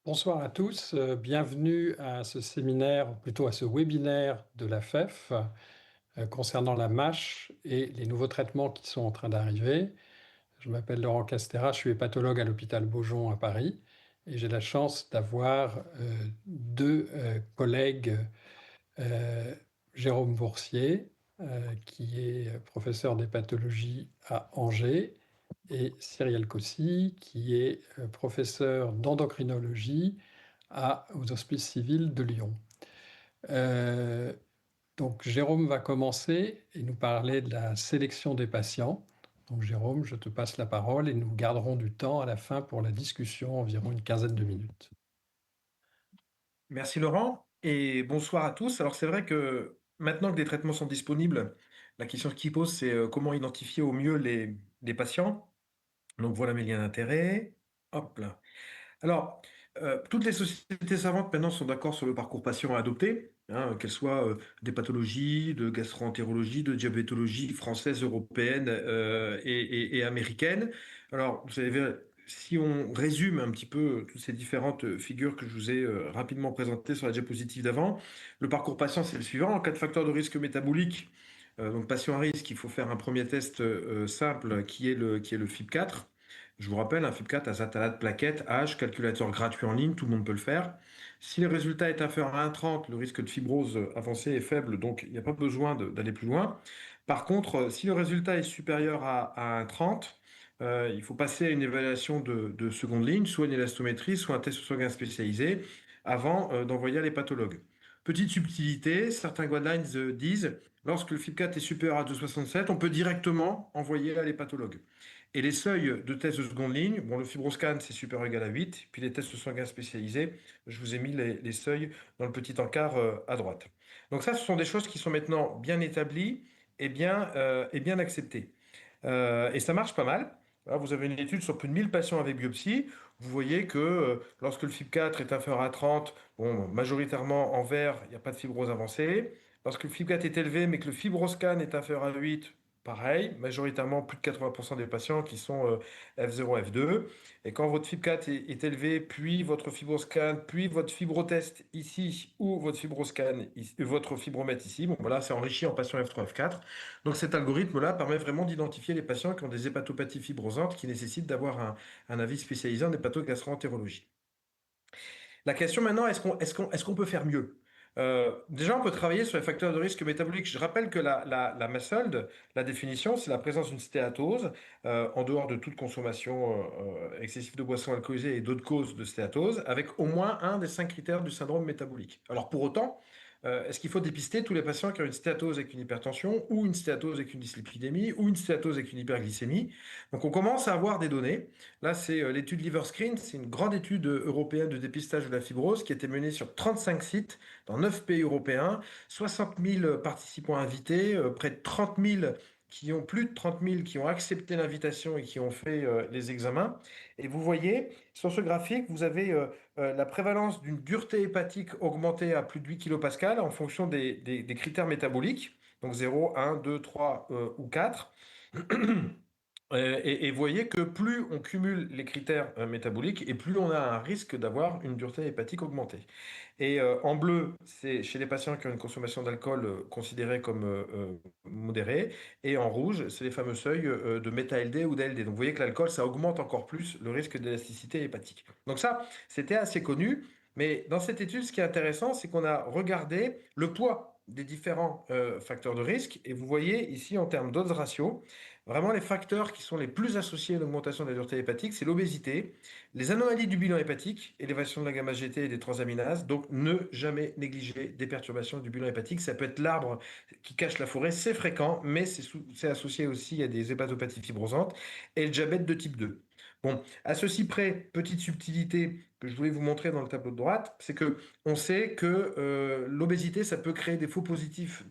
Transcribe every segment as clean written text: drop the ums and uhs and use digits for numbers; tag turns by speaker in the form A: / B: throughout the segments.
A: Bonsoir à tous, bienvenue à ce séminaire, ou plutôt à ce webinaire de la FEF concernant la MASH et les nouveaux traitements qui sont en train d'arriver. Je m'appelle Laurent Castera, je suis hépatologue à l'hôpital Beaujon à Paris et j'ai la chance d'avoir deux collègues, euh, Jérôme Boursier, qui est professeur d'hépatologie à Angers, et Cyrielle Cossy, qui est professeur d'endocrinologie aux Hospices civils de Lyon. Euh, donc Jérôme va commencer et nous parler de la sélection des patients. Donc Jérôme, je te passe la parole et nous garderons du temps à la fin pour la discussion, environ une quinzaine de minutes.
B: Merci Laurent et bonsoir à tous. Alors c'est vrai que maintenant que des traitements sont disponibles, la question qui pose c'est comment identifier au mieux les patients. Donc voilà mes liens d'intérêt. Hop là. Alors, toutes les sociétés savantes maintenant sont d'accord sur le parcours patient à adopter, hein, qu'elles soient des pathologies, de gastro-entérologie, de diabétologie française, européenne et américaine. Alors, vous savez, si on résume un petit peu toutes ces différentes figures que je vous ai rapidement présentées sur la diapositive d'avant, le parcours patient, c'est le suivant. En cas de facteur de risque métabolique, donc patient à risque, il faut faire un premier test simple qui est le FIB4. Je vous rappelle, un FIB4, azatalate, plaquette, âge, calculateur gratuit en ligne, tout le monde peut le faire. Si le résultat est inférieur à 1,30, le risque de fibrose avancée est faible, donc il n'y a pas besoin d'aller plus loin. Par contre, si le résultat est supérieur à 1,30, il faut passer à une évaluation de seconde ligne, soit une élastométrie, soit un test sanguin spécialisé, avant d'envoyer à l'hépatologue. Petite subtilité, certains guidelines disent, lorsque le FIB4 est supérieur à 2,67, on peut directement envoyer à l'hépatologue. Et les seuils de tests de seconde ligne, bon, le fibroscan, c'est supérieur ou égal à 8. Puis les tests sanguins spécialisés, je vous ai mis les seuils dans le petit encart à droite. Donc ça, ce sont des choses qui sont maintenant bien établies et bien acceptées. Et ça marche pas mal. Là, vous avez une étude sur plus de 1000 patients avec biopsie. Vous voyez que lorsque le FIB4 est inférieur à 30, bon, majoritairement en vert, il n'y a pas de fibrose avancée. Lorsque le FIB4 est élevé, mais que le fibroscan est inférieur à 8, pareil, majoritairement plus de 80% des patients qui sont F0, F2. Et quand votre FIB4 est élevé, puis votre fibroscan, puis votre fibrotest ici, ou votre fibroscan, votre fibromètre ici, bon, voilà, c'est enrichi en patients F3, F4. Donc cet algorithme-là permet vraiment d'identifier les patients qui ont des hépatopathies fibrosantes qui nécessitent d'avoir un avis spécialisé en hépatogastroentérologie. La question maintenant, est-ce qu'on peut faire mieux? Déjà, on peut travailler sur les facteurs de risque métabolique. Je rappelle que la MASLD, la définition, c'est la présence d'une stéatose en dehors de toute consommation excessive de boissons alcoolisées et d'autres causes de stéatose, avec au moins un des 5 critères du syndrome métabolique. Alors pour autant, est-ce qu'il faut dépister tous les patients qui ont une stéatose avec une hypertension, ou une stéatose avec une dyslipidémie, ou une stéatose avec une hyperglycémie? Donc on commence à avoir des données. Là, c'est l'étude LiverScreen, c'est une grande étude européenne de dépistage de la fibrose qui a été menée sur 35 sites dans 9 pays européens, 60 000 participants invités, près de 30 000 plus de 30 000 qui ont accepté l'invitation et qui ont fait les examens. Et vous voyez, sur ce graphique, vous avez la prévalence d'une dureté hépatique augmentée à plus de 8 kPa en fonction des critères métaboliques, donc 0, 1, 2, 3 ou 4. Et vous voyez que plus on cumule les critères métaboliques et plus on a un risque d'avoir une dureté hépatique augmentée. Et en bleu, c'est chez les patients qui ont une consommation d'alcool considérée comme modérée. Et en rouge, c'est les fameux seuils de méta-LD ou d'ALD. Donc vous voyez que l'alcool, ça augmente encore plus le risque d'élasticité hépatique. Donc ça, c'était assez connu. Mais dans cette étude, ce qui est intéressant, c'est qu'on a regardé le poids des différents facteurs de risque. Et vous voyez ici, en termes d'odds ratio, vraiment les facteurs qui sont les plus associés à l'augmentation de la dureté hépatique, c'est l'obésité, les anomalies du bilan hépatique, élévation de la gamma-GT et des transaminases. Donc, ne jamais négliger des perturbations du bilan hépatique. Ça peut être l'arbre qui cache la forêt, c'est fréquent, mais c'est associé aussi à des hépatopathies fibrosantes et le diabète de type 2. Bon, à ceci près, petite subtilité que je voulais vous montrer dans le tableau de droite, c'est que on sait que l'obésité, ça peut créer des faux positifs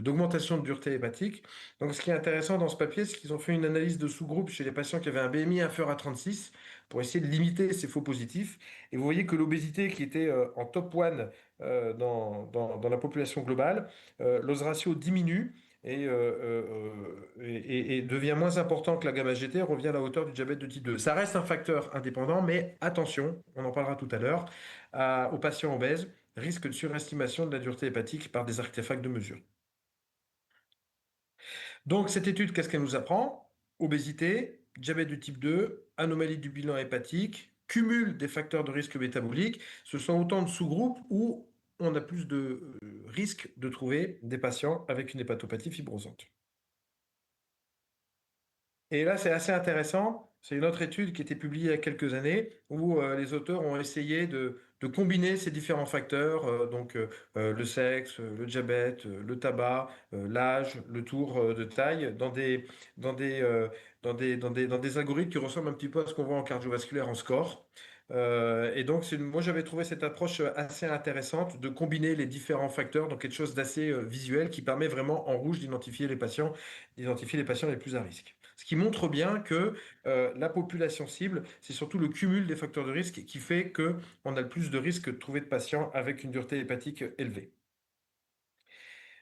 B: d'augmentation de dureté hépatique. Donc, ce qui est intéressant dans ce papier, c'est qu'ils ont fait une analyse de sous-groupe chez les patients qui avaient un BMI inférieur à 36 pour essayer de limiter ces faux positifs. Et vous voyez que l'obésité, qui était en top one dans la population globale, l'odds ratio diminue. et devient moins important que la gamme AGT, revient à la hauteur du diabète de type 2. Ça reste un facteur indépendant, mais attention, on en parlera tout à l'heure, aux patients obèses, risque de surestimation de la dureté hépatique par des artefacts de mesure. Donc, cette étude, qu'est-ce qu'elle nous apprend? Obésité, diabète de type 2, anomalie du bilan hépatique, cumul des facteurs de risque métabolique. Ce sont autant de sous-groupes où on a plus de risques de trouver des patients avec une hépatopathie fibrosante. Et là, c'est assez intéressant. C'est une autre étude qui a été publiée il y a quelques années où les auteurs ont essayé de combiner ces différents facteurs, le sexe, le diabète, le tabac, l'âge, le tour de taille, dans des, euh, dans des algorithmes qui ressemblent un petit peu à ce qu'on voit en cardiovasculaire en score. Et donc, moi, j'avais trouvé cette approche assez intéressante de combiner les différents facteurs, donc quelque chose d'assez visuel qui permet vraiment en rouge d'identifier les patients les plus à risque. Ce qui montre bien que la population cible, c'est surtout le cumul des facteurs de risque qui fait qu'on a le plus de risques de trouver de patients avec une dureté hépatique élevée.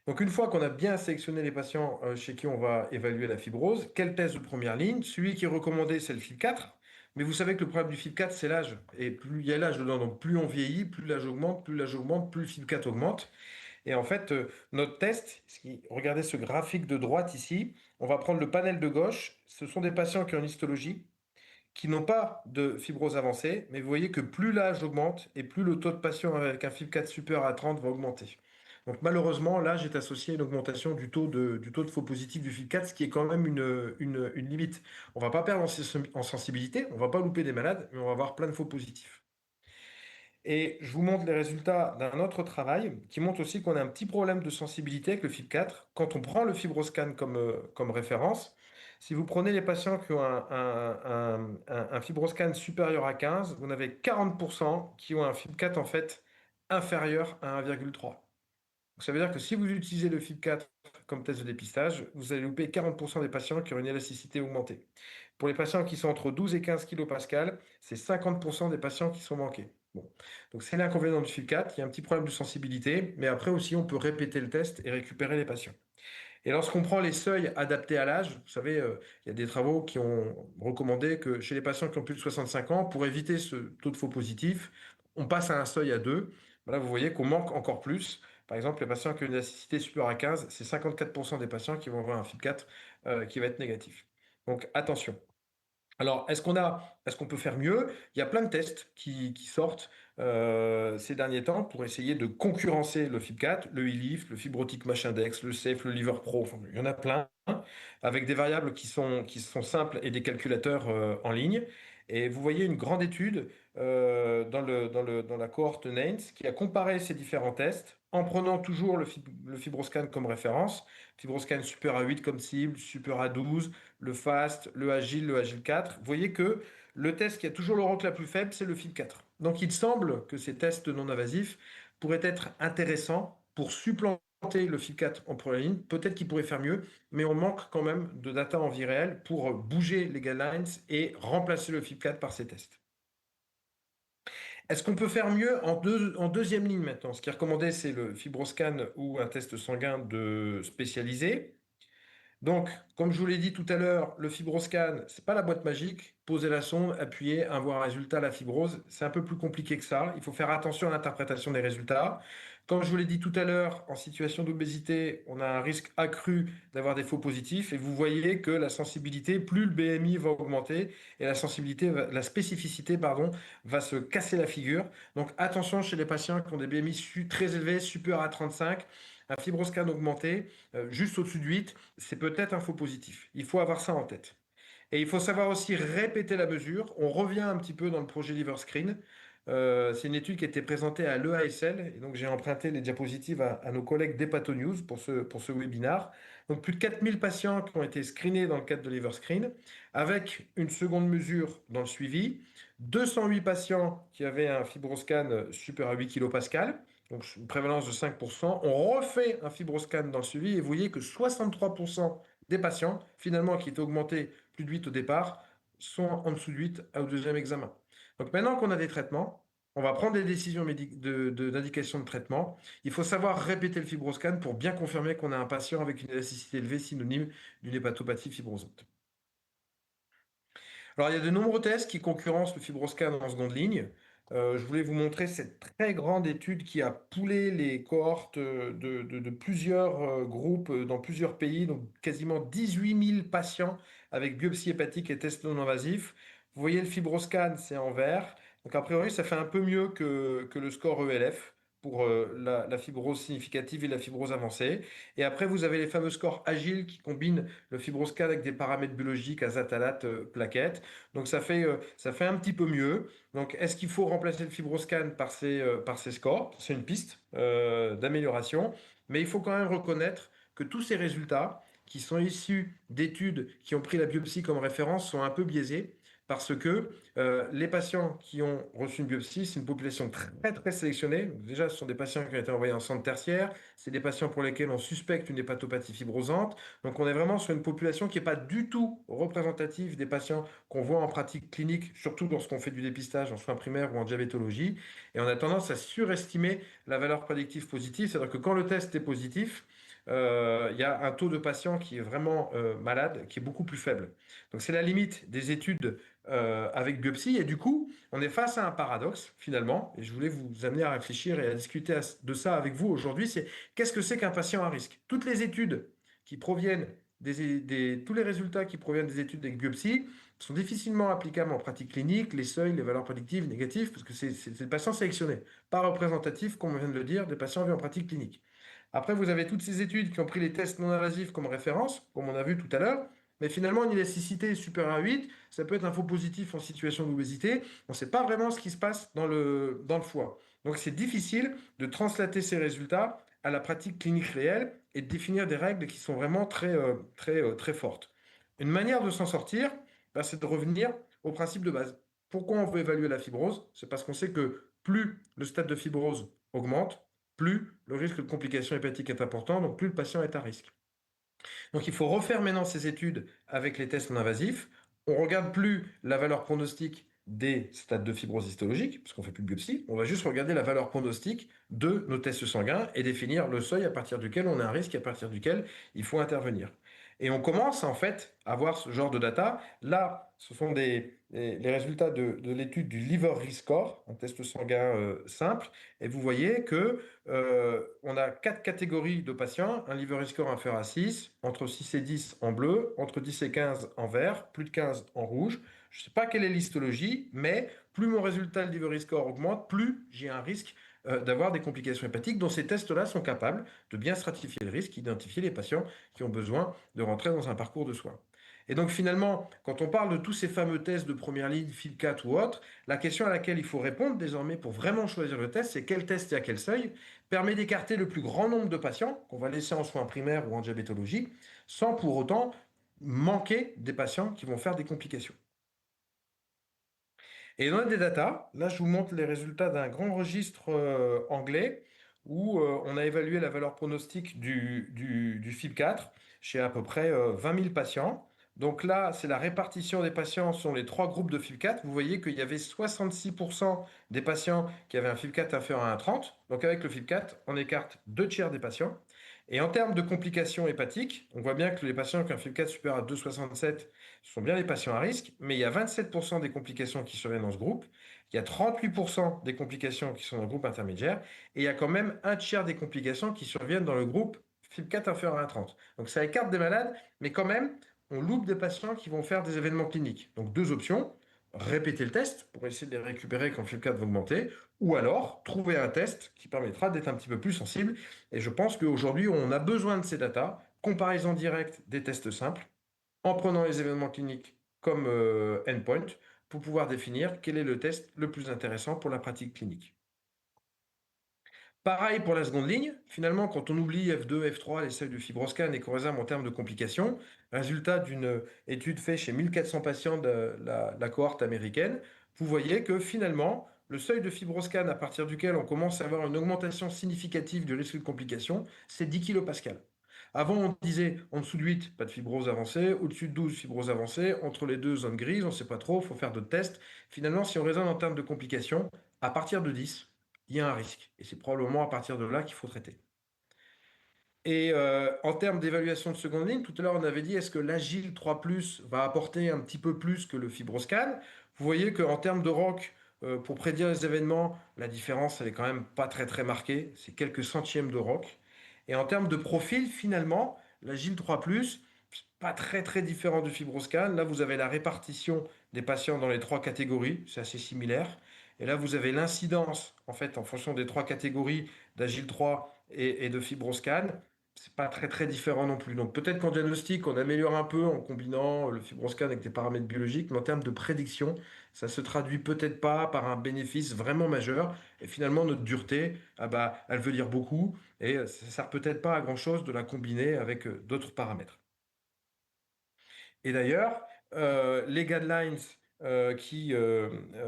B: Donc une fois qu'on a bien sélectionné les patients chez qui on va évaluer la fibrose, quel test de première ligne? Celui qui est recommandé, c'est le FIB4. Mais vous savez que le problème du FIB4, c'est l'âge. Et plus il y a l'âge dedans, donc plus on vieillit, plus l'âge augmente, plus l'âge augmente, plus le FIB4 augmente. Et en fait, notre test, regardez ce graphique de droite ici, on va prendre le panel de gauche. Ce sont des patients qui ont une histologie, qui n'ont pas de fibrose avancée, mais vous voyez que plus l'âge augmente et plus le taux de patients avec un FIB4 supérieur à 30 va augmenter. Donc malheureusement, l'âge est associé à une augmentation du taux de faux positif du FIB4, ce qui est quand même une limite. On ne va pas perdre en sensibilité, on ne va pas louper des malades, mais on va avoir plein de faux positifs. Et je vous montre les résultats d'un autre travail qui montre aussi qu'on a un petit problème de sensibilité avec le FIB4. Quand on prend le FibroScan comme référence, si vous prenez les patients qui ont un FibroScan supérieur à 15, vous en avez 40% qui ont un FIB4 en fait inférieur à 1,3. Donc, ça veut dire que si vous utilisez le FIB4 comme test de dépistage, vous allez louper 40% des patients qui ont une élasticité augmentée. Pour les patients qui sont entre 12 et 15 kPa, c'est 50% des patients qui sont manqués. Bon. Donc c'est l'inconvénient du FIB4, il y a un petit problème de sensibilité, mais après aussi on peut répéter le test et récupérer les patients. Et lorsqu'on prend les seuils adaptés à l'âge, vous savez, il y a des travaux qui ont recommandé que chez les patients qui ont plus de 65 ans, pour éviter ce taux de faux positif, on passe à un seuil à 2. Là, vous voyez qu'on manque encore plus. Par exemple, les patients qui ont une acidité supérieure à 15, c'est 54% des patients qui vont avoir un FIB4 qui va être négatif. Donc attention. Alors, est-ce qu'on peut faire mieux? Il y a plein de tests qui sortent ces derniers temps pour essayer de concurrencer le FIB4, le e-Lift, le Fibrotic Match Index, le SAFE, le Liver Pro. Enfin, il y en a plein avec des variables qui sont simples et des calculateurs en ligne. Et vous voyez une grande étude dans la cohorte NAINS qui a comparé ces différents tests en prenant toujours le FibroScan comme référence. FibroScan Super A8 comme cible, Super A12, le FAST, le Agile 4. Vous voyez que le test qui a toujours le rank la plus faible, c'est le FIB4. Donc il semble que ces tests non invasifs pourraient être intéressants pour supplanter le FIB4 en première ligne. Peut-être qu'il pourrait faire mieux, mais on manque quand même de data en vie réelle pour bouger les guidelines et remplacer le FIB4 par ces tests. Est-ce qu'on peut faire mieux en deuxième ligne maintenant? Ce qui est recommandé, c'est le FibroScan ou un test sanguin spécialisé. Donc, comme je vous l'ai dit tout à l'heure, le FibroScan, c'est pas la boîte magique. Poser la sonde, appuyer, avoir un résultat, la fibrose, c'est un peu plus compliqué que ça. Il faut faire attention à l'interprétation des résultats. Comme je vous l'ai dit tout à l'heure, en situation d'obésité, on a un risque accru d'avoir des faux positifs. Et vous voyez que la sensibilité, plus le BMI va augmenter et la spécificité, pardon, va se casser la figure. Donc, attention chez les patients qui ont des BMI très élevés, supérieurs à 35, un fibroscan augmenté, juste au-dessus de 8, c'est peut-être un faux positif. Il faut avoir ça en tête. Et il faut savoir aussi répéter la mesure. On revient un petit peu dans le projet LiverScreen. C'est une étude qui a été présentée à l'EASL. Et donc, j'ai emprunté les diapositives à nos collègues d'HepatoNews pour ce webinaire. Donc, plus de 4000 patients qui ont été screenés dans le cadre de LiverScreen, avec une seconde mesure dans le suivi. 208 patients qui avaient un fibroscan supérieur à 8 kPa, donc une prévalence de 5%. On refait un fibroscan dans le suivi et vous voyez que 63% des patients, finalement, qui étaient augmentés plus de 8 au départ, sont en dessous de 8 au deuxième examen. Donc maintenant qu'on a des traitements, on va prendre des décisions d'indication de traitement. Il faut savoir répéter le fibroscan pour bien confirmer qu'on a un patient avec une élasticité élevée synonyme d'une hépatopathie fibrosante. Alors, il y a de nombreux tests qui concurrencent le FibroScan en seconde ligne. Je voulais vous montrer cette très grande étude qui a poolé les cohortes de plusieurs groupes dans plusieurs pays, donc quasiment 18 000 patients avec biopsie hépatique et tests non invasifs. Vous voyez le FibroScan, c'est en vert. Donc, a priori, ça fait un peu mieux que le score ELF pour la fibrose significative et la fibrose avancée. Et après, vous avez les fameux scores agiles qui combinent le FibroScan avec des paramètres biologiques, azatalate, plaquettes. Donc ça fait un petit peu mieux. Donc est-ce qu'il faut remplacer le FibroScan par ces scores? C'est une piste d'amélioration, mais il faut quand même reconnaître que tous ces résultats qui sont issus d'études qui ont pris la biopsie comme référence sont un peu biaisés parce que les patients qui ont reçu une biopsie, c'est une population très très sélectionnée. Donc, déjà, ce sont des patients qui ont été envoyés en centre tertiaire, c'est des patients pour lesquels on suspecte une hépatopathie fibrosante. Donc on est vraiment sur une population qui n'est pas du tout représentative des patients qu'on voit en pratique clinique, surtout lorsqu'on fait du dépistage en soins primaires ou en diabétologie. Et on a tendance à surestimer la valeur prédictive positive, c'est-à-dire que quand le test est positif, il y a un taux de patients qui est vraiment malade, qui est beaucoup plus faible. Donc c'est la limite des études avec biopsie. Et du coup, on est face à un paradoxe finalement. Et je voulais vous amener à réfléchir et à discuter de ça avec vous aujourd'hui. C'est qu'est-ce que c'est qu'un patient à risque? Toutes les études qui proviennent tous les résultats qui proviennent des études avec biopsie sont difficilement applicables en pratique clinique, les seuils, les valeurs prédictives, négatives, parce que c'est des patients sélectionnés, pas représentatifs, comme on vient de le dire, des patients vus en pratique clinique. Après, vous avez toutes ces études qui ont pris les tests non invasifs comme référence, comme on a vu tout à l'heure, mais finalement, une élasticité supérieure à 8, ça peut être un faux positif en situation d'obésité. On ne sait pas vraiment ce qui se passe dans le foie. Donc, c'est difficile de translater ces résultats à la pratique clinique réelle et de définir des règles qui sont vraiment très fortes. Une manière de s'en sortir, bah, c'est de revenir au principe de base. Pourquoi on veut évaluer la fibrose? C'est parce qu'on sait que plus le stade de fibrose augmente, plus le risque de complications hépatiques est important, donc plus le patient est à risque. Donc il faut refaire maintenant ces études avec les tests non invasifs. On ne regarde plus la valeur pronostique des stades de fibrose histologique, puisqu'on ne fait plus de biopsie. On va juste regarder la valeur pronostique de nos tests sanguins et définir le seuil à partir duquel on a un risque et à partir duquel il faut intervenir. Et on commence en fait à voir ce genre de data. Là, ce sont les résultats de l'étude du Liver Risk Score, un test sanguin simple. Et vous voyez que on a quatre catégories de patients, un liver risk score inférieur à 6, entre 6 et 10 en bleu, entre 10 et 15 en vert, plus de 15 en rouge. Je ne sais pas quelle est l'histologie, mais plus mon résultat de liver risk score augmente, plus j'ai un risque d'avoir des complications hépatiques, dont ces tests-là sont capables de bien stratifier le risque, identifier les patients qui ont besoin de rentrer dans un parcours de soins. Et donc finalement, quand on parle de tous ces fameux tests de première ligne, FIL4 ou autres, la question à laquelle il faut répondre désormais pour vraiment choisir le test, c'est quel test et à quel seuil permet d'écarter le plus grand nombre de patients qu'on va laisser en soins primaires ou en diabétologie, sans pour autant manquer des patients qui vont faire des complications. Et on a des datas. Là, je vous montre les résultats d'un grand registre anglais où on a évalué la valeur pronostique du FIB4 chez à peu près 20 000 patients. Donc là, c'est la répartition des patients sur les trois groupes de FIB4. Vous voyez qu'il y avait 66% des patients qui avaient un FIB4 inférieur à 1,30. Donc avec le FIB4, on écarte 2 tiers des patients. Et en termes de complications hépatiques, on voit bien que les patients qui ont un FIB4 supérieur à 2,67 ce sont bien les patients à risque, mais il y a 27% des complications qui surviennent dans ce groupe, il y a 38% des complications qui sont dans le groupe intermédiaire, et il y a quand même 1 tiers des complications qui surviennent dans le groupe FIB4 inférieur à 30. Donc ça écarte des malades, mais quand même, on loupe des patients qui vont faire des événements cliniques. Donc deux options, répéter le test pour essayer de les récupérer quand le FIB4 va augmenter, ou alors trouver un test qui permettra d'être un petit peu plus sensible. Et je pense qu'aujourd'hui, on a besoin de ces datas, comparaison directe des tests simples, en prenant les événements cliniques comme endpoint pour pouvoir définir quel est le test le plus intéressant pour la pratique clinique. Pareil pour la seconde ligne, finalement, quand on oublie F2, F3, les seuils de fibroscan et qu'on réserve en termes de complications, résultat d'une étude faite chez 1400 patients de la cohorte américaine, vous voyez que finalement, le seuil de fibroscan à partir duquel on commence à avoir une augmentation significative du risque de complications, c'est 10 kPa. Avant, on disait en dessous de 8, pas de fibrose avancée, au-dessus de 12, fibrose avancée, entre les deux, zone grise, on ne sait pas trop, il faut faire d'autres tests. Finalement, si on raisonne en termes de complications, À partir de 10, il y a un risque. Et c'est probablement à partir de là qu'il faut traiter. Et en termes d'évaluation de seconde ligne, tout à l'heure on avait dit est-ce que l'Agile 3 Plus va apporter un petit peu plus que le FibroScan? Vous voyez qu'en termes de ROC, pour prédire les événements, la différence elle est quand même pas très très marquée, c'est quelques centièmes de ROC. Et en termes de profil, finalement, l'Agile 3 Plus, c'est pas très très différent du FibroScan. Là vous avez la répartition des patients dans les trois catégories, c'est assez similaire. Et là vous avez l'incidence en fait en fonction des trois catégories d'Agile 3 et de FibroScan, c'est pas très très différent non plus. Donc peut-être qu'en diagnostic, on améliore un peu en combinant le fibroscan avec des paramètres biologiques, mais en termes de prédiction, ça se traduit peut-être pas par un bénéfice vraiment majeur. Et finalement, notre dureté, ah bah, elle veut dire beaucoup, et ça sert peut-être pas à grand-chose de la combiner avec d'autres paramètres. Et d'ailleurs, les guidelines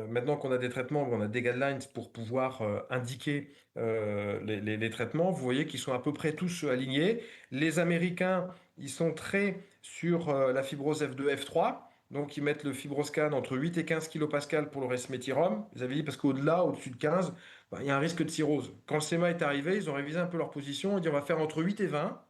B: maintenant qu'on a des traitements, on a des guidelines pour pouvoir indiquer les traitements, vous voyez qu'ils sont à peu près tous alignés. Les Américains, ils sont très sur la fibrose F2, F3. Donc, ils mettent le fibroscan entre 8 et 15 kPa pour le resmétirom. Ils avaient dit parce qu'au-delà, au-dessus de 15, bah, il y a un risque de cirrhose. Quand le SEMA est arrivé, ils ont révisé un peu leur position. Ils dit on va faire entre 8 et 20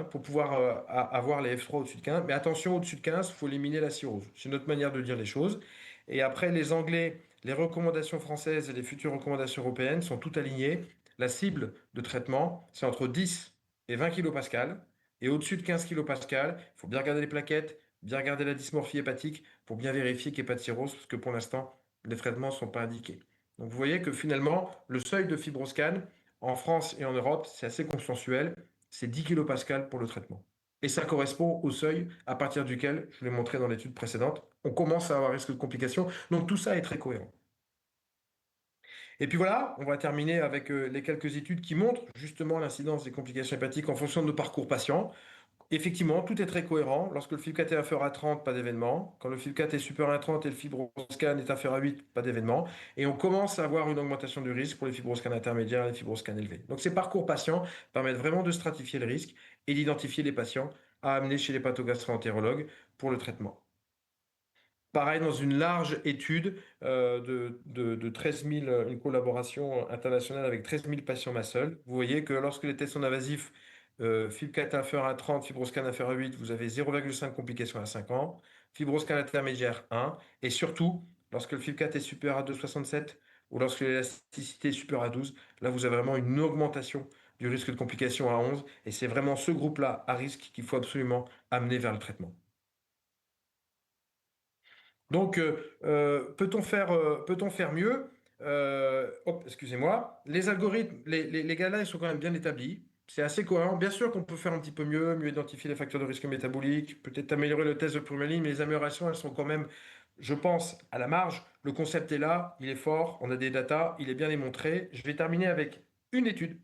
B: pour pouvoir avoir les F3 au-dessus de 15. Mais attention, au-dessus de 15, il faut éliminer la cirrhose. C'est notre manière de dire les choses. Et après, les Anglais, les recommandations françaises et les futures recommandations européennes sont toutes alignées. La cible de traitement, c'est entre 10 et 20 kPa. Et au-dessus de 15 kPa, il faut bien regarder les plaquettes, bien regarder la dysmorphie hépatique pour bien vérifier qu'il n'y ait pas de cirrhose, parce que pour l'instant, les traitements ne sont pas indiqués. Donc vous voyez que finalement, le seuil de fibroscan en France et en Europe, c'est assez consensuel, c'est 10 kPa pour le traitement. Et ça correspond au seuil à partir duquel, je vous l'ai montré dans l'étude précédente, on commence à avoir risque de complications. Donc tout ça est très cohérent. Et puis voilà, on va terminer avec les quelques études qui montrent justement l'incidence des complications hépatiques en fonction de nos parcours patients. Effectivement, tout est très cohérent. Lorsque le FibCat est inférieur à 30, pas d'événement. Quand le FibCat est supérieur à 30 et le fibroscan est inférieur à 8, pas d'événement. Et on commence à avoir une augmentation du risque pour les fibroscans intermédiaires et les fibroscans élevés. Donc ces parcours patients permettent vraiment de stratifier le risque et d'identifier les patients à amener chez les pathogastro-entérologues pour le traitement. Pareil, dans une large étude de 13 000, une collaboration internationale avec 13 000 patients MASL, vous voyez que lorsque les tests sont invasifs, FibCat inférieur à 30, fibroscan inférieur à 8, vous avez 0,5 complications à 5 ans, fibroscan intermédiaire 1, et surtout, lorsque le FibCat est supérieur à 2,67 ou lorsque l'élasticité est supérieure à 12, là vous avez vraiment une augmentation du risque de complications à 11, et c'est vraiment ce groupe-là à risque qu'il faut absolument amener vers le traitement. Donc, peut-on faire mieux? Excusez-moi. Les algorithmes, les guidelines sont quand même bien établis. C'est assez cohérent. Bien sûr qu'on peut faire un petit peu mieux, mieux identifier les facteurs de risque métabolique, peut-être améliorer le test de Purmaline, mais les améliorations, elles sont quand même, je pense, à la marge. Le concept est là, il est fort, on a des datas, il est bien démontré. Je vais terminer avec une étude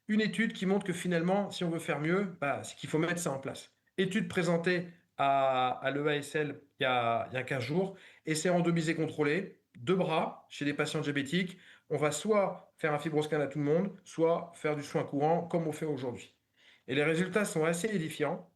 B: une étude qui montre que finalement, si on veut faire mieux, bah, c'est qu'il faut mettre ça en place. Étude présentée à l'EASL il y a 15 jours, essai randomisé contrôlé, deux bras chez les patients diabétiques. On va soit faire un fibroscan à tout le monde, soit faire du soin courant comme on fait aujourd'hui. Et les résultats sont assez édifiants.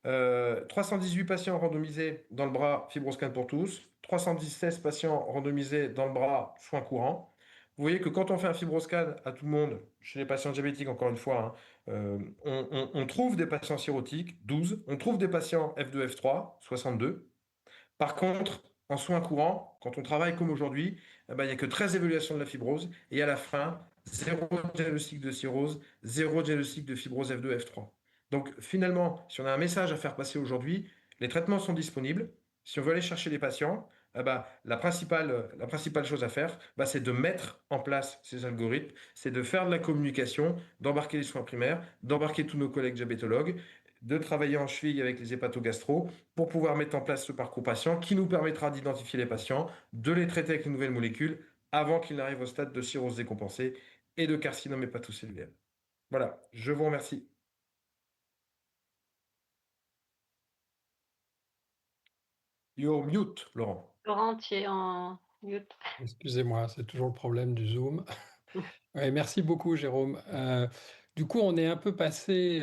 B: 318 patients randomisés dans le bras fibroscan pour tous, 316 patients randomisés dans le bras soins courants. Vous voyez que quand on fait un fibroscan à tout le monde, chez les patients diabétiques, encore une fois, on trouve des patients cirrhotiques, 12, on trouve des patients F2, F3, 62. Par contre, en soins courants, quand on travaille comme aujourd'hui, eh ben, il n'y a que 13 évaluations de la fibrose et à la fin, zéro diagnostic de cirrhose, zéro diagnostic de fibrose F2, F3. Donc finalement, si on a un message à faire passer aujourd'hui, les traitements sont disponibles. Si on veut aller chercher les patients, eh ben, la principale chose à faire, bah, c'est de mettre en place ces algorithmes, c'est de faire de la communication, d'embarquer les soins primaires, d'embarquer tous nos collègues diabétologues, de travailler en cheville avec les hépatogastro pour pouvoir mettre en place ce parcours patient qui nous permettra d'identifier les patients, de les traiter avec les nouvelles molécules avant qu'ils n'arrivent au stade de cirrhose décompensée et de carcinome hépatocellulaire. Voilà, je vous remercie. You're mute, Laurent.
C: Laurent, tu es en mute.
A: Excusez-moi, c'est toujours le problème du Zoom. Ouais, merci beaucoup, Jérôme. Du coup, on est un peu passé,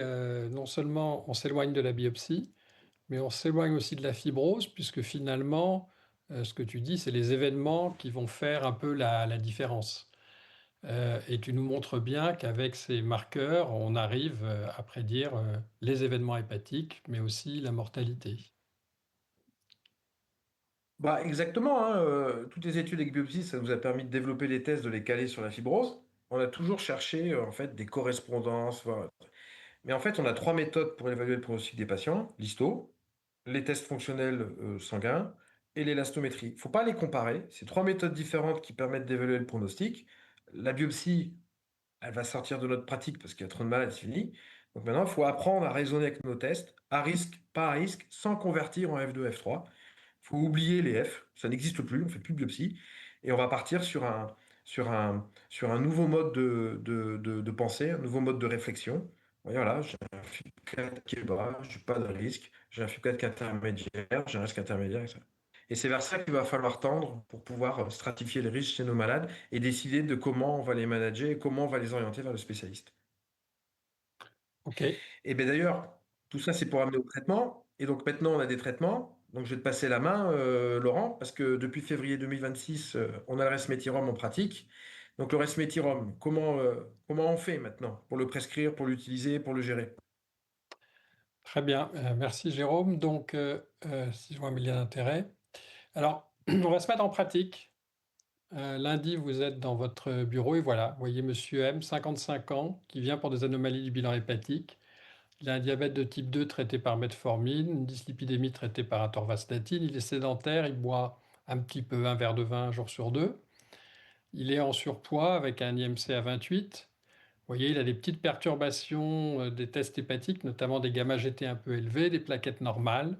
A: non seulement on s'éloigne de la biopsie, mais on s'éloigne aussi de la fibrose, puisque finalement, ce que tu dis, c'est les événements qui vont faire un peu la différence. Et tu nous montres bien qu'avec ces marqueurs, on arrive à prédire les événements hépatiques, mais aussi la mortalité.
B: Bah, exactement, hein, toutes les études avec biopsie, ça nous a permis de développer des tests, de les caler sur la fibrose. On a toujours cherché, en fait, des correspondances, voilà. Mais en fait, on a 3 méthodes pour évaluer le pronostic des patients: l'histo, les tests fonctionnels, sanguins et l'élastométrie. Il ne faut pas les comparer, c'est 3 méthodes différentes qui permettent d'évaluer le pronostic. La biopsie, elle va sortir de notre pratique parce qu'il y a trop de malades, c'est fini. Donc maintenant, il faut apprendre à raisonner avec nos tests, à risque, pas à risque, sans convertir en F2, F3. Il faut oublier les F, ça n'existe plus, on ne fait plus de biopsie. Et on va partir sur un nouveau mode de pensée, un nouveau mode de réflexion. Et voilà, j'ai un FIB4 qui est bas, je n'ai pas de risque, j'ai un FIB4 qui est intermédiaire, j'ai un risque intermédiaire, etc. Et c'est vers ça qu'il va falloir tendre pour pouvoir stratifier les risques chez nos malades et décider de comment on va les manager et comment on va les orienter vers le spécialiste.
A: OK.
B: Et bien d'ailleurs, tout ça, c'est pour amener au traitement. Et donc maintenant, on a des traitements. Donc je vais te passer la main, Laurent, parce que depuis février 2026, on a le resmetirom en pratique. Donc le resmetirom, comment on fait maintenant pour le prescrire, pour l'utiliser, pour le gérer?
A: Très bien, merci Jérôme. Donc, si je vois mes liens d'intérêt. Alors, on va se mettre en pratique. Lundi, vous êtes dans votre bureau et voilà, vous voyez Monsieur M, 55 ans, qui vient pour des anomalies du bilan hépatique. Il a un diabète de type 2 traité par metformine, une dyslipidémie traitée par atorvastatine. Il est sédentaire, il boit un petit peu, un verre de vin un jour sur deux. Il est en surpoids avec un IMC à 28. Vous voyez, il a des petites perturbations des tests hépatiques, notamment des gamma-GT un peu élevés, des plaquettes normales.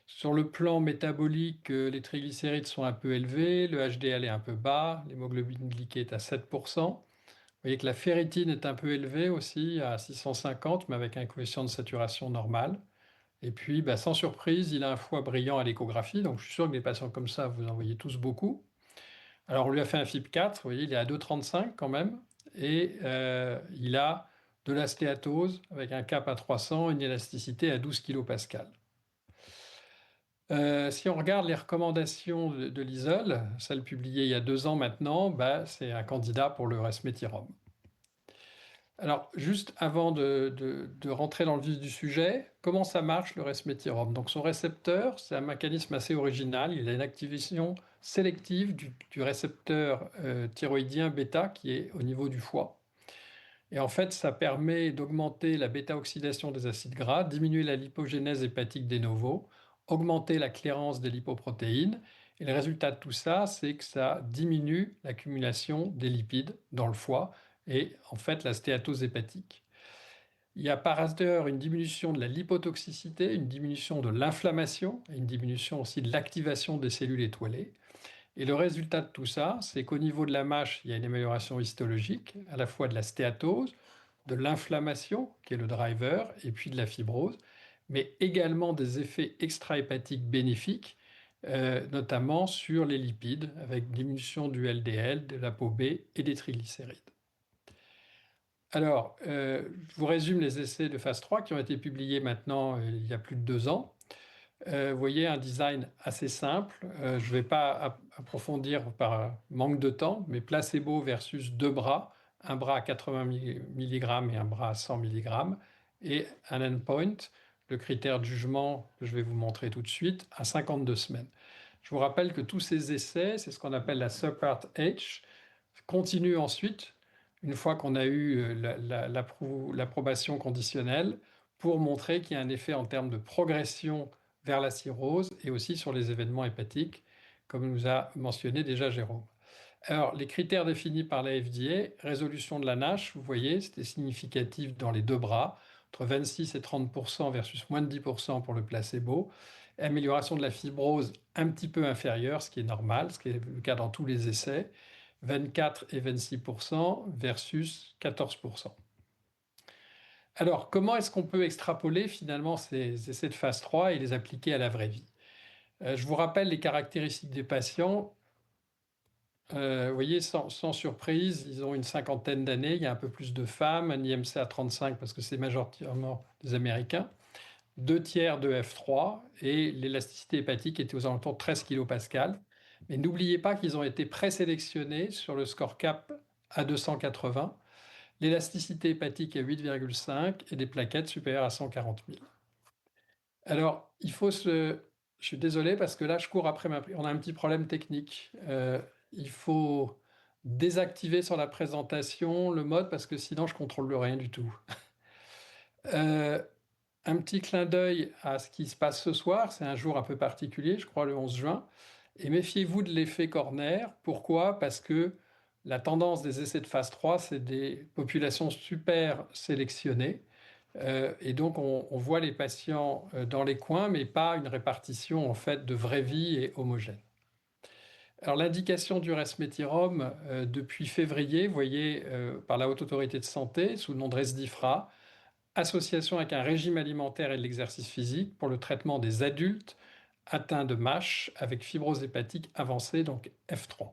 A: Sur le plan métabolique, les triglycérides sont un peu élevés, le HDL est un peu bas, l'hémoglobine glyquée est à 7%. Vous voyez que la ferritine est un peu élevée aussi, à 650, mais avec un coefficient de saturation normal. Et puis, bah, sans surprise, il a un foie brillant à l'échographie, donc je suis sûr que des patients comme ça, vous en voyez tous beaucoup. Alors, on lui a fait un FIB4, vous voyez, il est à 2,35 quand même, et il a de la stéatose avec un cap à 300, une élasticité à 12 kPa. Si on regarde les recommandations de l'ISOL, celle publiée il y a 2 ans maintenant, bah, c'est un candidat pour le resmetirom. Alors, juste avant de rentrer dans le vif du sujet, comment ça marche le resmetirom? Donc, son récepteur, c'est un mécanisme assez original. Il a une activation sélective du récepteur thyroïdien bêta qui est au niveau du foie. Et en fait, ça permet d'augmenter la bêta-oxydation des acides gras, diminuer la lipogénèse hépatique de novo, augmenter la clairance des lipoprotéines. Et le résultat de tout ça, c'est que ça diminue l'accumulation des lipides dans le foie et en fait la stéatose hépatique. Il y a par ailleurs une diminution de la lipotoxicité, une diminution de l'inflammation et une diminution aussi de l'activation des cellules étoilées. Et le résultat de tout ça, c'est qu'au niveau de la mâche, il y a une amélioration histologique, à la fois de la stéatose, de l'inflammation, qui est le driver, et puis de la fibrose, mais également des effets extra-hépatiques bénéfiques, notamment sur les lipides, avec diminution du LDL, de l'ApoB et des triglycérides. Alors, je vous résume les essais de phase 3 qui ont été publiés maintenant il y a plus de 2 ans. Vous voyez un design assez simple. Je ne vais pas approfondir par manque de temps, mais placebo versus 2 bras, un bras à 80 mg et un bras à 100 mg, et un endpoint, le critère de jugement que je vais vous montrer tout de suite, à 52 semaines. Je vous rappelle que tous ces essais, c'est ce qu'on appelle la Subpart H, continuent ensuite, une fois qu'on a eu l'approbation conditionnelle, pour montrer qu'il y a un effet en termes de progression vers la cirrhose et aussi sur les événements hépatiques, comme nous a mentionné déjà Jérôme. Alors, les critères définis par la FDA, résolution de la NASH, vous voyez, c'était significatif dans les 2 bras, entre 26 et 30% versus moins de 10% pour le placebo. Amélioration de la fibrose un petit peu inférieure, ce qui est normal, ce qui est le cas dans tous les essais, 24 et 26% versus 14%. Alors, comment est-ce qu'on peut extrapoler finalement ces essais de phase 3 et les appliquer à la vraie vie? Je vous rappelle les caractéristiques des patients. Vous voyez, sans surprise, ils ont une cinquantaine d'années, il y a un peu plus de femmes, un IMC à 35 parce que c'est majoritairement des Américains, 2/3 de F3 et l'élasticité hépatique était aux alentours de 13 kPa. Mais n'oubliez pas qu'ils ont été présélectionnés sur le score CAP à 280, l'élasticité hépatique à 8,5 et des plaquettes supérieures à 140 000. Alors, je suis désolé parce que là, je cours après on a un petit problème technique. Il faut désactiver sur la présentation le mode parce que sinon, je ne contrôle rien du tout. Un petit clin d'œil à ce qui se passe ce soir. C'est un jour un peu particulier, je crois le 11 juin. Et méfiez-vous de l'effet corner. Pourquoi? Parce que la tendance des essais de phase 3, c'est des populations super sélectionnées. Et donc, on voit les patients dans les coins, mais pas une répartition en fait de vraie vie et homogène. Alors, l'indication du resmétirome depuis février, vous voyez, par la Haute Autorité de Santé, sous le nom de Resdifra, association avec un régime alimentaire et de l'exercice physique pour le traitement des adultes atteints de MASH avec fibrose hépatique avancée, donc F3.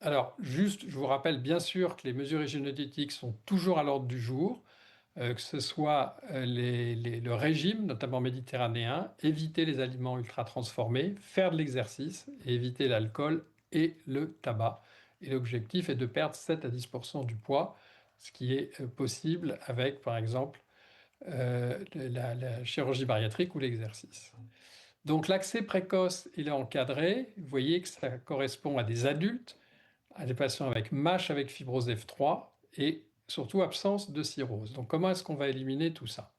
A: Alors, juste, je vous rappelle bien sûr que les mesures hygiéno-diététiques sont toujours à l'ordre du jour, que ce soit le régime, notamment méditerranéen, éviter les aliments ultra transformés, faire de l'exercice et éviter l'alcool et le tabac. Et l'objectif est de perdre 7 à 10% du poids, ce qui est possible avec, par exemple, la chirurgie bariatrique ou l'exercice. Donc l'accès précoce, il est encadré. Vous voyez que ça correspond à des adultes, à des patients avec MASH avec fibrose F3 et surtout absence de cirrhose. Donc comment est-ce qu'on va éliminer tout ça?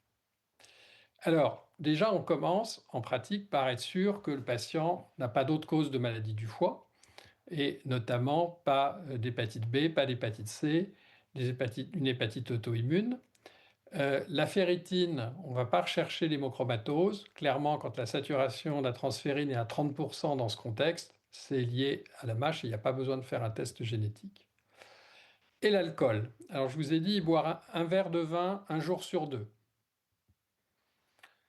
A: Alors déjà, on commence en pratique par être sûr que le patient n'a pas d'autre cause de maladie du foie et notamment pas d'hépatite B, pas d'hépatite C, une hépatite auto-immune. La ferritine, on ne va pas rechercher l'hémochromatose. Clairement, quand la saturation de la transférine est à 30% dans ce contexte, c'est lié à la MASH et il n'y a pas besoin de faire un test génétique. Et l'alcool. Alors, je vous ai dit, boire un verre de vin un jour sur 2.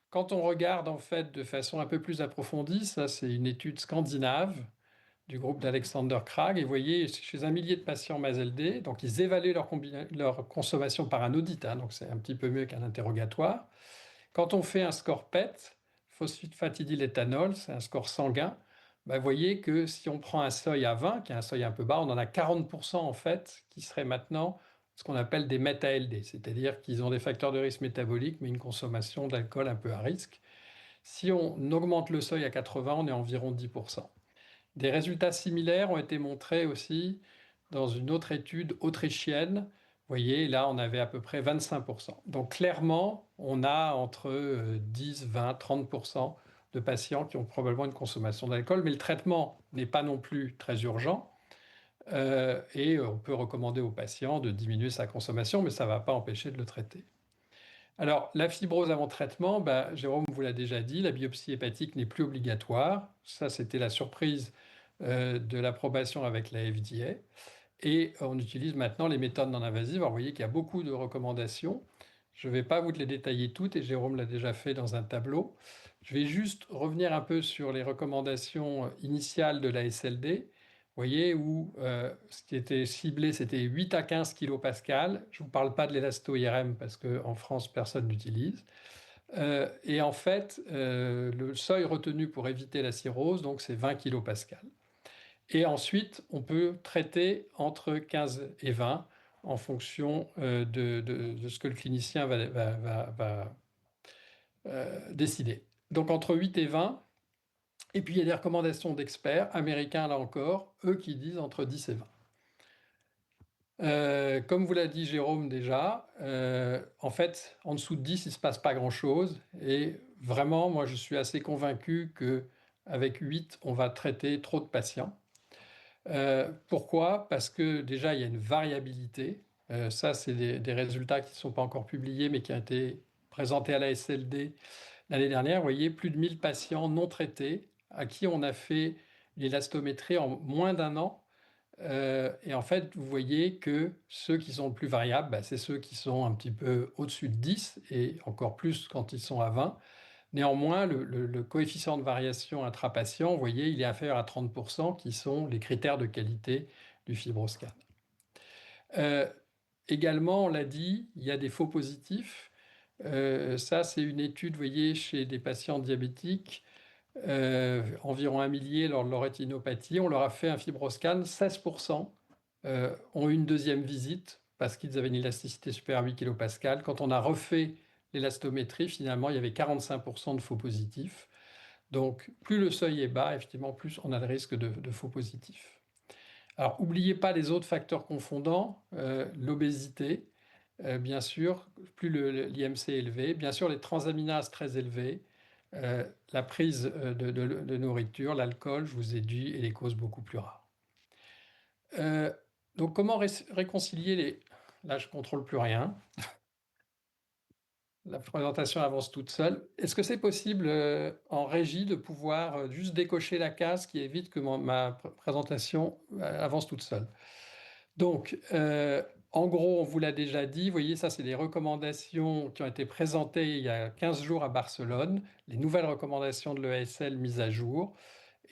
A: Quand on regarde en fait de façon un peu plus approfondie, ça c'est une étude scandinave du groupe d'Alexander Krag. Et vous voyez, chez un millier de patients MASLD, donc ils évaluent leur consommation par un audit, donc c'est un petit peu mieux qu'un interrogatoire. Quand on fait un score PET, phosphatidyléthanol, c'est un score sanguin, vous voyez que si on prend un seuil à 20, qui est un seuil un peu bas, on en a 40% en fait qui seraient maintenant ce qu'on appelle des méta-LD, c'est-à-dire qu'ils ont des facteurs de risque métabolique, mais une consommation d'alcool un peu à risque. Si on augmente le seuil à 80, on est environ 10%. Des résultats similaires ont été montrés aussi dans une autre étude autrichienne. Vous voyez, là, on avait à peu près 25%. Donc clairement, on a entre 10, 20, 30% de patients qui ont probablement une consommation d'alcool, mais le traitement n'est pas non plus très urgent. Et on peut recommander aux patients de diminuer sa consommation, mais ça ne va pas empêcher de le traiter. Alors, la fibrose avant traitement, Jérôme vous l'a déjà dit, la biopsie hépatique n'est plus obligatoire. Ça, c'était la surprise de l'approbation avec la FDA. Et on utilise maintenant les méthodes non invasives. Alors, vous voyez qu'il y a beaucoup de recommandations. Je ne vais pas vous les détailler toutes, et Jérôme l'a déjà fait dans un tableau. Je vais juste revenir un peu sur les recommandations initiales de la SLD. Vous voyez où ce qui était ciblé, c'était 8 à 15 kPa. Je ne vous parle pas de l'élasto-IRM parce qu'en France, personne n'utilise. Et en fait, le seuil retenu pour éviter la cirrhose, donc c'est 20 kPa. Et ensuite, on peut traiter entre 15 et 20 en fonction de ce que le clinicien va décider. Donc entre 8 et 20. Et puis il y a des recommandations d'experts américains, là encore, eux qui disent entre 10 et 20. Comme vous l'a dit Jérôme déjà, en fait, en dessous de 10, il ne se passe pas grand-chose. Et vraiment, moi, je suis assez convaincu qu'avec 8, on va traiter trop de patients. Pourquoi? Parce que déjà, il y a une variabilité. Ça, c'est des résultats qui ne sont pas encore publiés, mais qui ont été présentés à la SLD l'année dernière. Vous voyez, plus de 1000 patients non traités à qui on a fait l'élastométrie en moins d'un an. Et en fait, vous voyez que ceux qui sont le plus variables, c'est ceux qui sont un petit peu au-dessus de 10 et encore plus quand ils sont à 20. Néanmoins, le coefficient de variation intrapatient, vous voyez, il est inférieur à 30%, qui sont les critères de qualité du FibroScan. Également, on l'a dit, il y a des faux positifs. Ça, c'est une étude, vous voyez, chez des patients diabétiques, environ 1 millier lors de leur rétinopathie. On leur a fait un fibroscan, 16% ont eu une deuxième visite parce qu'ils avaient une élasticité supérieure à 8 kPa. Quand on a refait l'élastométrie, finalement, il y avait 45% de faux positifs. Donc, plus le seuil est bas, effectivement, plus on a le risque de faux positifs. Alors, n'oubliez pas les autres facteurs confondants, l'obésité, bien sûr, plus l'IMC est élevé, bien sûr les transaminases très élevées, la prise de nourriture, l'alcool, je vous ai dit, et les causes beaucoup plus rares. Donc comment réconcilier les... Là, je ne contrôle plus rien. La présentation avance toute seule. Est-ce que c'est possible en régie de pouvoir juste décocher la case qui évite que ma présentation avance toute seule? Donc, en gros, on vous l'a déjà dit, vous voyez, ça, c'est des recommandations qui ont été présentées il y a 15 jours à Barcelone, les nouvelles recommandations de l'EASL mises à jour.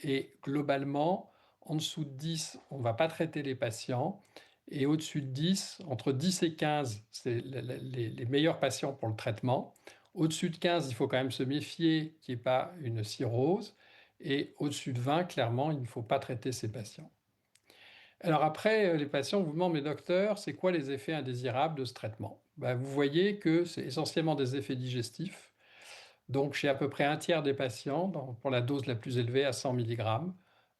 A: Et globalement, en dessous de 10, on ne va pas traiter les patients. Et au-dessus de 10, entre 10 et 15, c'est les meilleurs patients pour le traitement. Au-dessus de 15, il faut quand même se méfier qu'il n'y ait pas une cirrhose. Et au-dessus de 20, clairement, il ne faut pas traiter ces patients. Alors après, les patients vous demandent, mais docteur, c'est quoi les effets indésirables de ce traitement? Vous voyez que c'est essentiellement des effets digestifs. Donc chez à peu près un tiers des patients, pour la dose la plus élevée à 100 mg,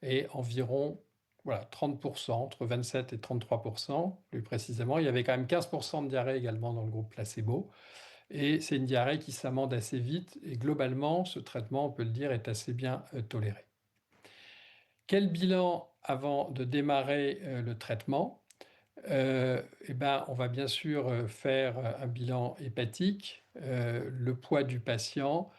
A: et environ 30%, entre 27 et 33%, plus précisément. Il y avait quand même 15% de diarrhée également dans le groupe placebo. Et c'est une diarrhée qui s'amende assez vite. Et globalement, ce traitement, on peut le dire, est assez bien toléré. Quel bilan avant de démarrer le traitement? On va bien sûr faire un bilan hépatique, le poids du patient,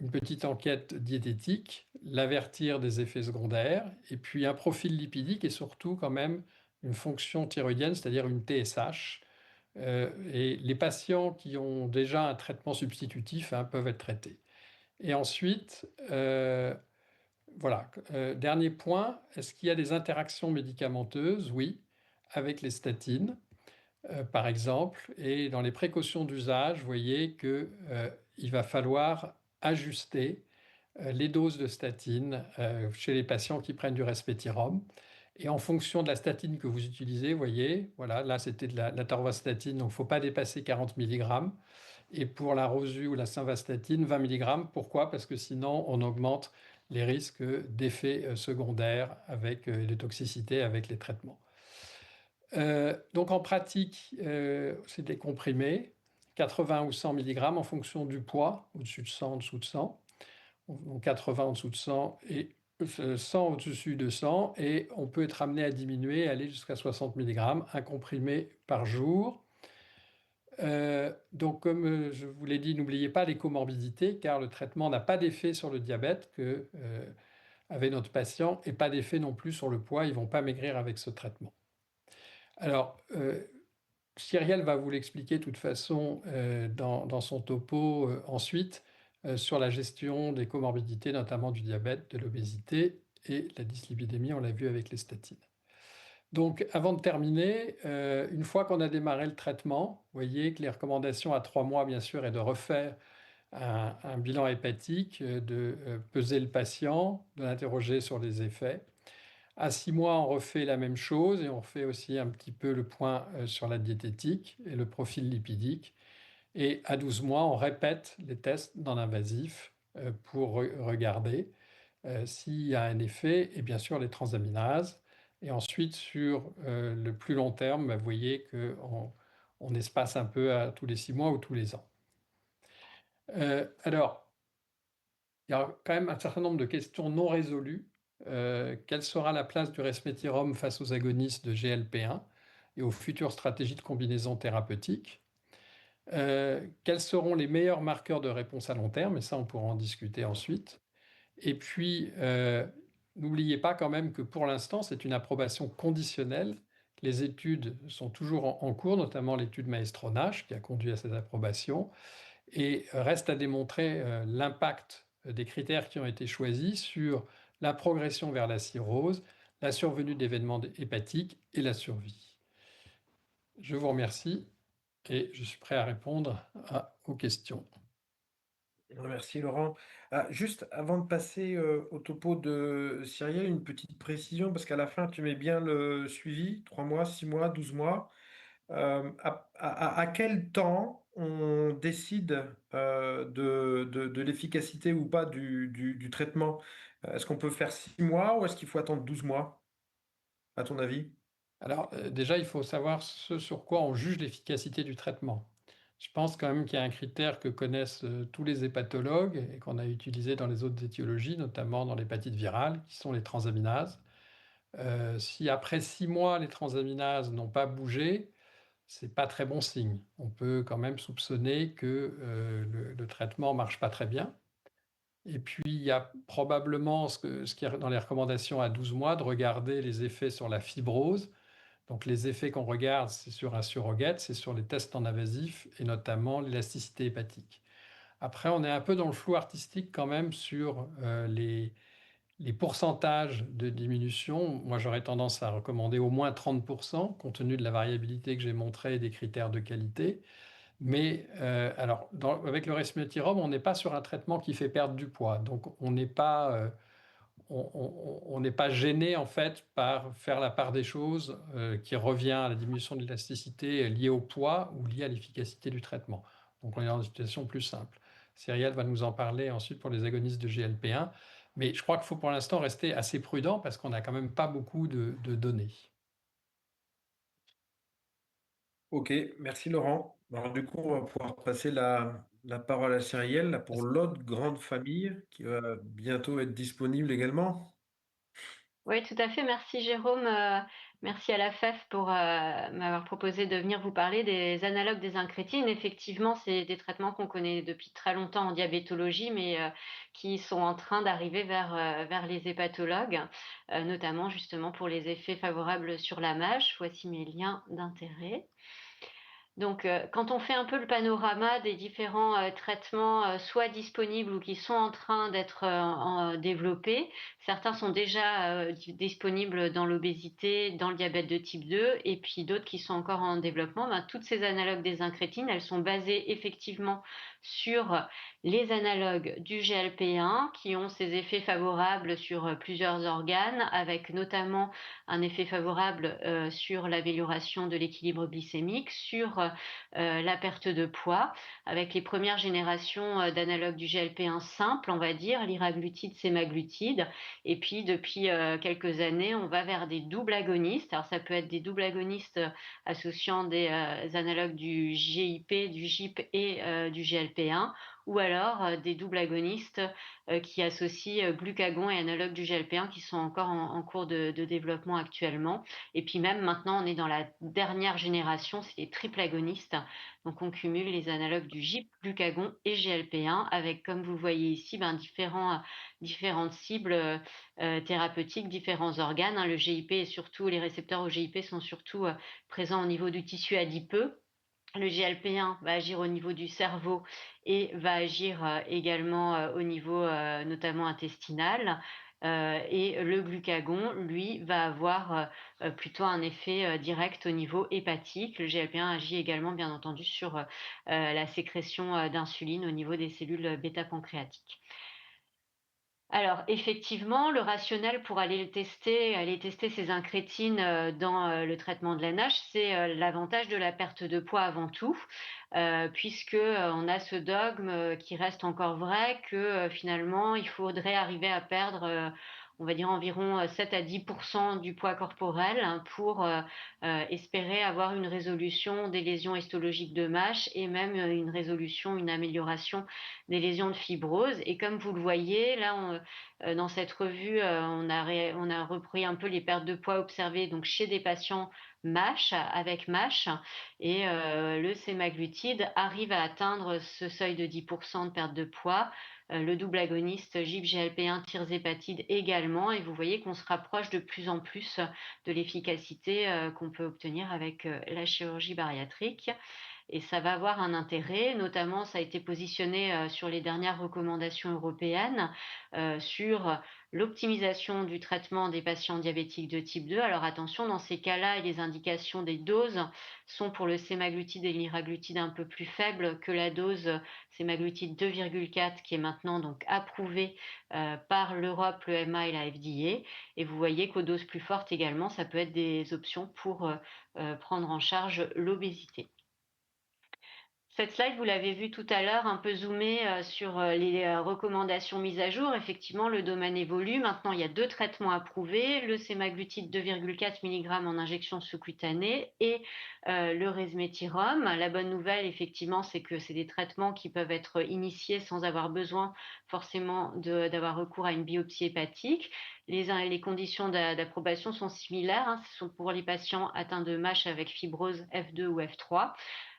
A: une petite enquête diététique, l'avertir des effets secondaires, et puis un profil lipidique et surtout quand même une fonction thyroïdienne, c'est-à-dire une TSH. Et les patients qui ont déjà un traitement substitutif peuvent être traités. Et ensuite, voilà. Dernier point, est-ce qu'il y a des interactions médicamenteuses? Oui, avec les statines, par exemple. Et dans les précautions d'usage, vous voyez qu'il va falloir ajuster les doses de statine chez les patients qui prennent du resmetirom. Et en fonction de la statine que vous utilisez, vous voyez, voilà, là c'était de la torvastatine, donc il ne faut pas dépasser 40 mg. Et pour la rosu ou la simvastatine, 20 mg. Pourquoi? Parce que sinon, on augmente les risques d'effets secondaires avec de toxicité avec les traitements. Donc en pratique, c'est des comprimés, 80 ou 100 mg en fonction du poids, au-dessus de 100, en dessous de 100. Donc 80 en dessous de 100 et 100 au-dessus de 100. Et on peut être amené à diminuer, aller jusqu'à 60 mg, un comprimé par jour. Donc, comme je vous l'ai dit, n'oubliez pas les comorbidités, car le traitement n'a pas d'effet sur le diabète que avait notre patient et pas d'effet non plus sur le poids. Ils ne vont pas maigrir avec ce traitement. Alors, Cyrielle va vous l'expliquer de toute façon dans son topo ensuite sur la gestion des comorbidités, notamment du diabète, de l'obésité et la dyslipidémie, on l'a vu avec les statines. Donc, avant de terminer, une fois qu'on a démarré le traitement, vous voyez que les recommandations à 3 mois, bien sûr, est de refaire un bilan hépatique, de peser le patient, de l'interroger sur les effets. À 6 mois, on refait la même chose et on fait aussi un petit peu le point sur la diététique et le profil lipidique. Et à 12 mois, on répète les tests non invasifs pour regarder s'il y a un effet, et bien sûr les transaminases. Et ensuite, sur le plus long terme, vous voyez qu'on espace un peu à tous les 6 mois ou tous les ans. Alors, il y a quand même un certain nombre de questions non résolues. Quelle sera la place du resmetirom face aux agonistes de GLP-1 et aux futures stratégies de combinaison thérapeutique? Quels seront les meilleurs marqueurs de réponse à long terme? Et ça, on pourra en discuter ensuite. Et puis, n'oubliez pas quand même que pour l'instant, c'est une approbation conditionnelle. Les études sont toujours en cours, notamment l'étude Maestro-NASH qui a conduit à cette approbation. Et reste à démontrer l'impact des critères qui ont été choisis sur la progression vers la cirrhose, la survenue d'événements hépatiques et la survie. Je vous remercie. et je suis prêt à répondre aux questions.
B: Merci Laurent. Juste avant de passer au topo de Cyrielle, une petite précision, parce qu'à la fin, tu mets bien le suivi, 3 mois, 6 mois, 12 mois. À quel temps on décide de l'efficacité ou pas du traitement? Est-ce qu'on peut faire 6 mois ou est-ce qu'il faut attendre 12 mois, à ton avis?
A: Alors, déjà, il faut savoir ce sur quoi on juge l'efficacité du traitement. Je pense quand même qu'il y a un critère que connaissent tous les hépatologues et qu'on a utilisé dans les autres étiologies, notamment dans l'hépatite virale, qui sont les transaminases. Si après 6 mois, les transaminases n'ont pas bougé, c'est pas très bon signe. On peut quand même soupçonner que le traitement marche pas très bien. Et puis, il y a probablement ce qui est dans les recommandations à 12 mois, de regarder les effets sur la fibrose. Donc, les effets qu'on regarde, c'est sur un surrogate, c'est sur les tests non invasifs et notamment l'élasticité hépatique. Après, on est un peu dans le flou artistique quand même sur les pourcentages de diminution. Moi, j'aurais tendance à recommander au moins 30%, compte tenu de la variabilité que j'ai montrée et des critères de qualité. Mais alors, avec le resmetirom, on n'est pas sur un traitement qui fait perdre du poids. Donc, on n'est pas, on n'est pas gêné en fait par faire la part des choses qui revient à la diminution de l'élasticité liée au poids ou liée à l'efficacité du traitement. Donc, on est dans une situation plus simple. Cyrielle va nous en parler ensuite pour les agonistes de GLP-1. Mais je crois qu'il faut pour l'instant rester assez prudent parce qu'on n'a quand même pas beaucoup de données.
B: Ok, merci Laurent. Alors du coup, on va pouvoir passer la parole à Cyrielle là, pour l'autre grande famille qui va bientôt être disponible également.
C: Oui, tout à fait. Merci Jérôme. Merci à la FEF pour m'avoir proposé de venir vous parler des analogues des incrétines. Effectivement, c'est des traitements qu'on connaît depuis très longtemps en diabétologie, mais qui sont en train d'arriver vers les hépatologues, notamment justement pour les effets favorables sur la MASH. Voici mes liens d'intérêt. Donc, quand on fait un peu le panorama des différents traitements soit disponibles ou qui sont en train d'être développés, certains sont déjà disponibles dans l'obésité, dans le diabète de type 2, et puis d'autres qui sont encore en développement. Ben, toutes ces analogues des incrétines, elles sont basées effectivement sur les analogues du GLP-1 qui ont ces effets favorables sur plusieurs organes, avec notamment un effet favorable sur l'amélioration de l'équilibre glycémique, sur la perte de poids, avec les premières générations d'analogues du GLP-1 simple, on va dire, liraglutide, sémaglutide. Et puis, depuis quelques années, on va vers des doubles agonistes. Alors, ça peut être des doubles agonistes associant des analogues du GIP, du GIP et du GLP-1, ou alors des doubles agonistes qui associent glucagon et analogues du GLP-1 qui sont encore en cours de développement actuellement. Et puis même maintenant, on est dans la dernière génération, c'est les triple agonistes. Donc on cumule les analogues du GIP, glucagon et GLP-1 avec, comme vous le voyez ici, différentes cibles thérapeutiques, différents organes. Le GIP et surtout, les récepteurs au GIP sont surtout présents au niveau du tissu adipeux. Le GLP-1 va agir au niveau du cerveau et va agir également au niveau notamment intestinal. Et le glucagon, lui, va avoir plutôt un effet direct au niveau hépatique. Le GLP-1 agit également, bien entendu, sur la sécrétion d'insuline au niveau des cellules bêta-pancréatiques. Alors, effectivement, le rationnel pour aller tester ces incrétines dans le traitement de la NASH, c'est l'avantage de la perte de poids avant tout, puisque on a ce dogme qui reste encore vrai que finalement, il faudrait arriver à perdre, on va dire environ 7 à 10% du poids corporel hein, pour espérer avoir une résolution des lésions histologiques de MASH et même une résolution, une amélioration des lésions de fibrose. Et comme vous le voyez, là, dans cette revue, on a repris un peu les pertes de poids observées donc chez des patients MASH, avec MASH, et le sémaglutide arrive à atteindre ce seuil de 10% de perte de poids. Le double agoniste GIP-GLP-1 tirzépatide également, et vous voyez qu'on se rapproche de plus en plus de l'efficacité qu'on peut obtenir avec la chirurgie bariatrique. et ça va avoir un intérêt. Notamment, ça a été positionné sur les dernières recommandations européennes sur l'optimisation du traitement des patients diabétiques de type 2. Alors attention, dans ces cas-là, les indications des doses sont pour le sémaglutide et l'iraglutide un peu plus faibles que la dose sémaglutide 2,4 qui est maintenant donc approuvée par l'Europe, le EMA et la FDA. Et vous voyez qu'aux doses plus fortes également, ça peut être des options pour prendre en charge l'obésité. Cette slide, vous l'avez vue tout à l'heure, un peu zoomée sur les recommandations mises à jour. Effectivement, le domaine évolue. Maintenant, il y a 2 traitements approuvés, le sémaglutide 2,4 mg en injection sous-cutanée et le resmetirom. La bonne nouvelle, effectivement, c'est que c'est des traitements qui peuvent être initiés sans avoir besoin forcément d'avoir recours à une biopsie hépatique. Les conditions d'approbation sont similaires, hein. Ce sont pour les patients atteints de MASH avec fibrose F2 ou F3.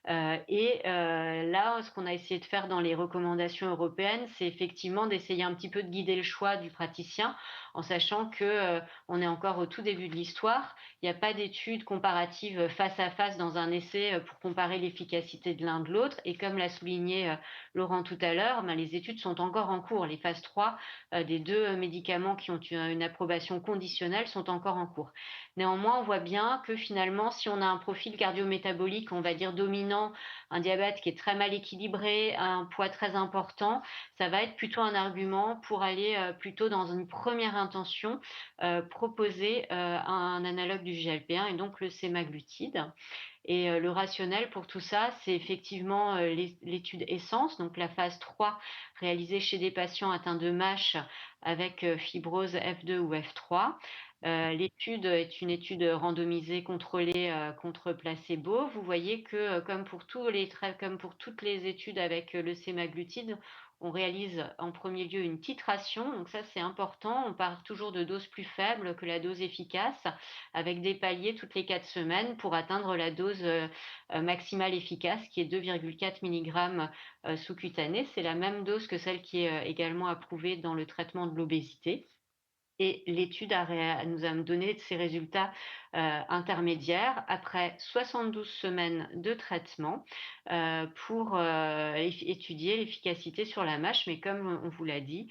C: Là, ce qu'on a essayé de faire dans les recommandations européennes, c'est effectivement d'essayer un petit peu de guider le choix du praticien, en sachant que on est encore au tout début de l'histoire. Il n'y a pas d'études comparatives face à face dans un essai pour comparer l'efficacité de l'un de l'autre. Et comme l'a souligné Laurent tout à l'heure, ben, les études sont encore en cours. Les phases 3 des 2 médicaments qui ont une approbation conditionnelle sont encore en cours. Néanmoins, on voit bien que finalement, si on a un profil cardiométabolique, on va dire dominant, un diabète qui est très mal équilibré, un poids très important, ça va être plutôt un argument pour aller plutôt dans une première intention proposer un analogue du GLP-1 et donc le sémaglutide. Et le rationnel pour tout ça, c'est effectivement l'étude Essence, donc la phase 3 réalisée chez des patients atteints de MASH avec fibrose F2 ou F3. L'étude est une étude randomisée contrôlée contre placebo. Vous voyez que comme pour toutes les études avec le sémaglutide, on réalise en premier lieu une titration. Donc ça, c'est important. On part toujours de doses plus faibles que la dose efficace, avec des paliers toutes les 4 semaines pour atteindre la dose maximale efficace, qui est 2,4 mg sous-cutanée. C'est la même dose que celle qui est également approuvée dans le traitement de l'obésité. Et l'étude nous a donné ses résultats intermédiaires après 72 semaines de traitement pour étudier l'efficacité sur la MASH. Mais comme on vous l'a dit,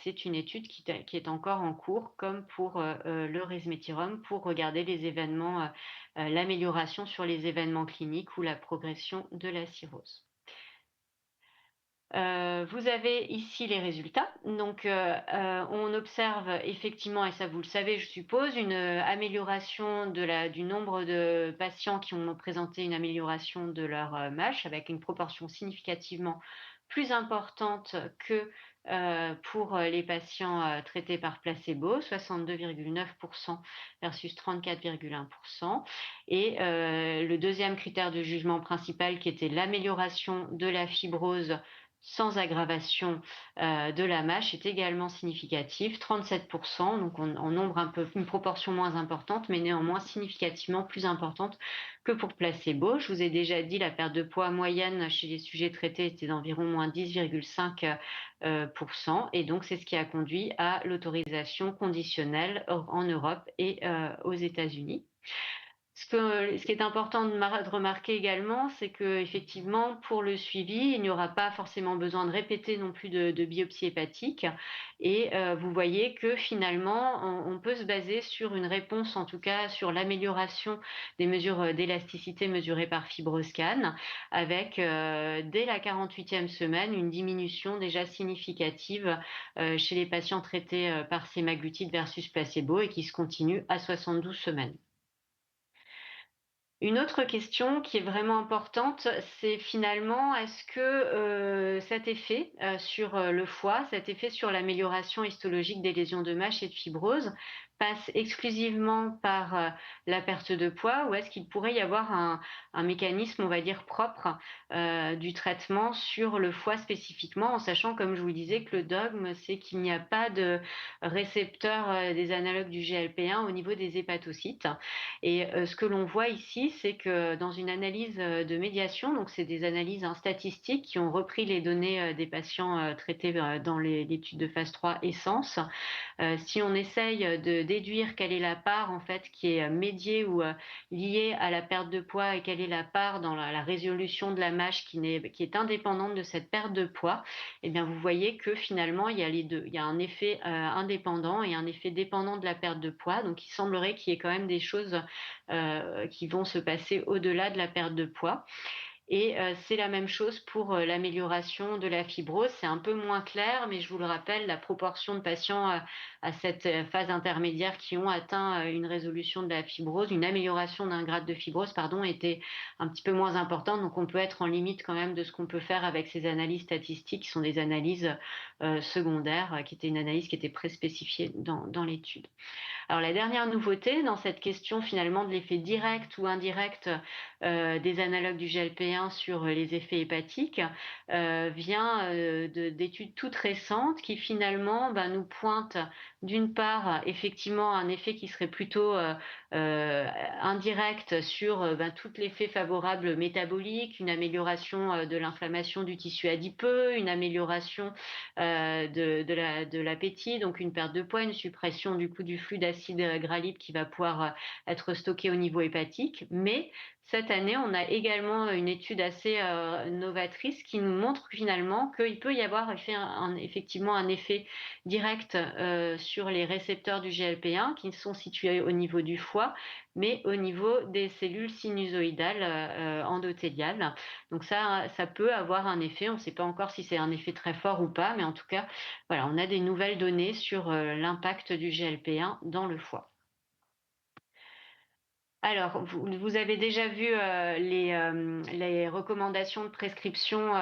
C: c'est une étude qui est encore en cours, comme pour le resmetirom, pour regarder les événements, l'amélioration sur les événements cliniques ou la progression de la cirrhose. Vous avez ici les résultats. Donc, on observe effectivement, et ça vous le savez, je suppose, une amélioration du nombre de patients qui ont présenté une amélioration de leur MASH, avec une proportion significativement plus importante que pour les patients traités par placebo, 62,9% versus 34,1%. Et le deuxième critère de jugement principal, qui était l'amélioration de la fibrose sans aggravation de la MASH, est également significative, 37%, donc en nombre une proportion moins importante, mais néanmoins significativement plus importante que pour placebo. Je vous ai déjà dit, la perte de poids moyenne chez les sujets traités était d'environ moins 10,5%, et donc c'est ce qui a conduit à l'autorisation conditionnelle en Europe et aux États-Unis. Ce qui est important de remarquer également, c'est qu'effectivement, pour le suivi, il n'y aura pas forcément besoin de répéter non plus de biopsie hépatique. Et vous voyez que finalement, on peut se baser sur une réponse, en tout cas sur l'amélioration des mesures d'élasticité mesurées par FibroScan, avec dès la 48e semaine, une diminution déjà significative chez les patients traités par sémaglutide versus placebo et qui se continue à 72 semaines. Une autre question qui est vraiment importante, c'est finalement, est-ce que cet effet sur le foie, cet effet sur l'amélioration histologique des lésions de MASH et de fibrose passe exclusivement par la perte de poids, ou est-ce qu'il pourrait y avoir un mécanisme, on va dire, propre du traitement sur le foie spécifiquement, en sachant, comme je vous le disais, que le dogme, c'est qu'il n'y a pas de récepteur des analogues du GLP-1 au niveau des hépatocytes. Et ce que l'on voit ici, c'est que dans une analyse de médiation, donc c'est des analyses statistiques qui ont repris les données des patients traités dans l'étude de phase 3 Essence. Si on essaye de déduire quelle est la part en fait qui est médiée ou liée à la perte de poids et quelle est la part dans la résolution de la mâche qui est indépendante de cette perte de poids, eh bien vous voyez que finalement il y a les deux. Il y a un effet indépendant et un effet dépendant de la perte de poids. Donc il semblerait qu'il y ait quand même des choses qui vont se passer au-delà de la perte de poids. Et c'est la même chose pour l'amélioration de la fibrose. C'est un peu moins clair, mais je vous le rappelle, la proportion de patients à cette phase intermédiaire qui ont atteint une résolution de la fibrose, une amélioration d'un grade de fibrose, pardon, était un petit peu moins importante. Donc on peut être en limite quand même de ce qu'on peut faire avec ces analyses statistiques, qui sont des analyses secondaires, qui étaient une analyse qui était préspécifiée dans l'étude. Alors la dernière nouveauté dans cette question finalement de l'effet direct ou indirect des analogues du GLP-1 sur les effets hépatiques vient d'études toutes récentes qui finalement nous pointent d'une part effectivement un effet qui serait plutôt indirect sur tout l'effet favorable métabolique, une amélioration de l'inflammation du tissu adipeux, une amélioration de l'appétit, donc une perte de poids, une suppression du coup du flux d'acide gras libre qui va pouvoir être stocké au niveau hépatique. Mais cette année, on a également une étude assez novatrice qui nous montre finalement qu'il peut y avoir effectivement un effet direct sur les récepteurs du GLP-1 qui sont situés au niveau du foie, mais au niveau des cellules sinusoïdales endothéliales. Donc ça peut avoir un effet. On ne sait pas encore si c'est un effet très fort ou pas, mais en tout cas, voilà, on a des nouvelles données sur l'impact du GLP-1 dans le foie. Alors, vous avez déjà vu les recommandations de prescription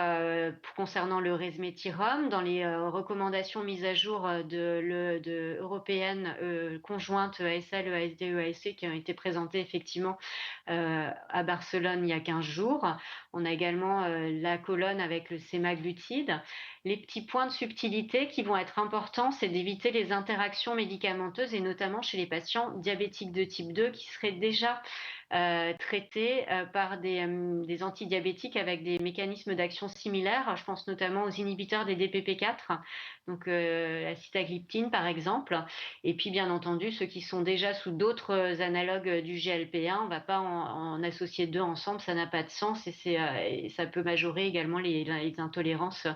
C: concernant le resmetirom dans les recommandations mises à jour de européennes conjointes ASL, EASD, EASC qui ont été présentées effectivement à Barcelone il y a 15 jours. On a également la colonne avec le sémaglutide. Les petits points de subtilité qui vont être importants, c'est d'éviter les interactions médicamenteuses et notamment chez les patients diabétiques de type 2 qui seraient déjà traités par des antidiabétiques avec des mécanismes d'action similaires. Je pense notamment aux inhibiteurs des DPP4, donc la sitagliptine par exemple. Et puis bien entendu, ceux qui sont déjà sous d'autres analogues du GLP-1, on ne va pas en associer deux ensemble, ça n'a pas de sens et ça peut majorer également les intolérances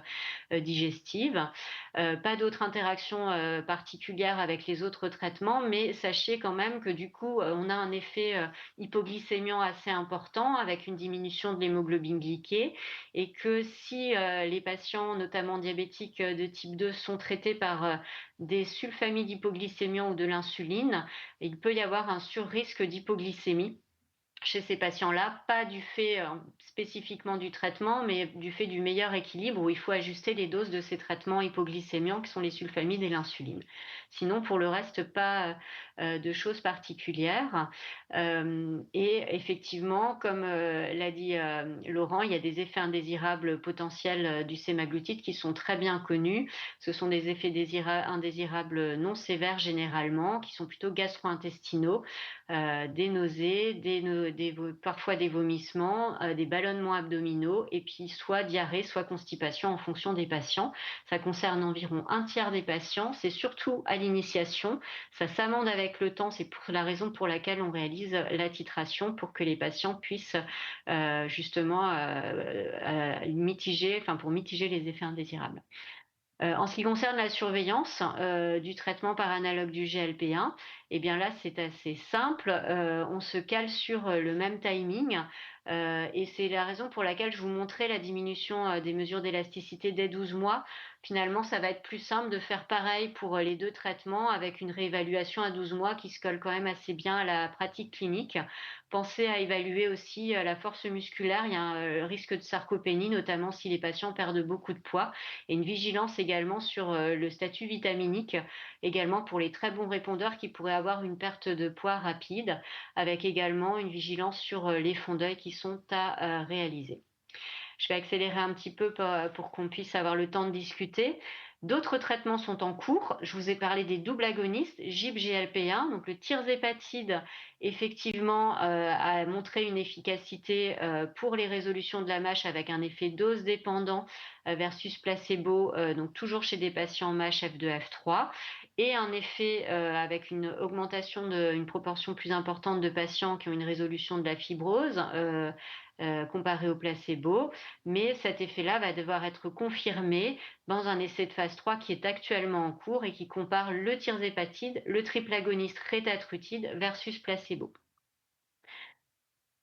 C: digestives. Pas d'autres interactions particulières avec les autres traitements, mais sachez quand même que du coup, on a un effet hypoglycémiant assez important avec une diminution de l'hémoglobine glyquée et que si les patients, notamment diabétiques de type 2, sont traités par des sulfamides hypoglycémiants ou de l'insuline, il peut y avoir un surrisque d'hypoglycémie chez ces patients-là, pas du fait spécifiquement du traitement, mais du fait du meilleur équilibre où il faut ajuster les doses de ces traitements hypoglycémiants qui sont les sulfamides et l'insuline. Sinon, pour le reste, pas de choses particulières. Et effectivement, comme l'a dit Laurent, il y a des effets indésirables potentiels du sémaglutide qui sont très bien connus. Ce sont des effets indésirables non sévères généralement, qui sont plutôt gastro-intestinaux, des nausées, parfois des vomissements, des ballonnements abdominaux et puis soit diarrhée, soit constipation en fonction des patients. Ça concerne environ un tiers des patients. C'est surtout à l'initiation. Ça s'amende avec le temps. C'est pour la raison pour laquelle on réalise la titration pour que les patients puissent justement pour mitiger les effets indésirables. En ce qui concerne la surveillance du traitement par analogue du GLP-1, eh bien là c'est assez simple, on se cale sur le même timing et c'est la raison pour laquelle je vous montrais la diminution des mesures d'élasticité dès 12 mois. Finalement, ça va être plus simple de faire pareil pour les deux traitements avec une réévaluation à 12 mois qui se colle quand même assez bien à la pratique clinique. Pensez à évaluer aussi la force musculaire, il y a un risque de sarcopénie, notamment si les patients perdent beaucoup de poids, et une vigilance également sur le statut vitaminique, également pour les très bons répondeurs qui pourraient avoir une perte de poids rapide, avec également une vigilance sur les fonds d'œil qui sont à réaliser. Je vais accélérer un petit peu pour qu'on puisse avoir le temps de discuter. D'autres traitements sont en cours. Je vous ai parlé des doubles agonistes, GIP-GLP1. Donc le tirzépatide, effectivement, a montré une efficacité pour les résolutions de la MASH avec un effet dose dépendant versus placebo, donc toujours chez des patients MASH F2, F3, et un effet avec une augmentation une proportion plus importante de patients qui ont une résolution de la fibrose comparé au placebo. Mais cet effet-là va devoir être confirmé dans un essai de phase 3 qui est actuellement en cours et qui compare le tirzépatide, le triple agoniste rétatrutide versus placebo.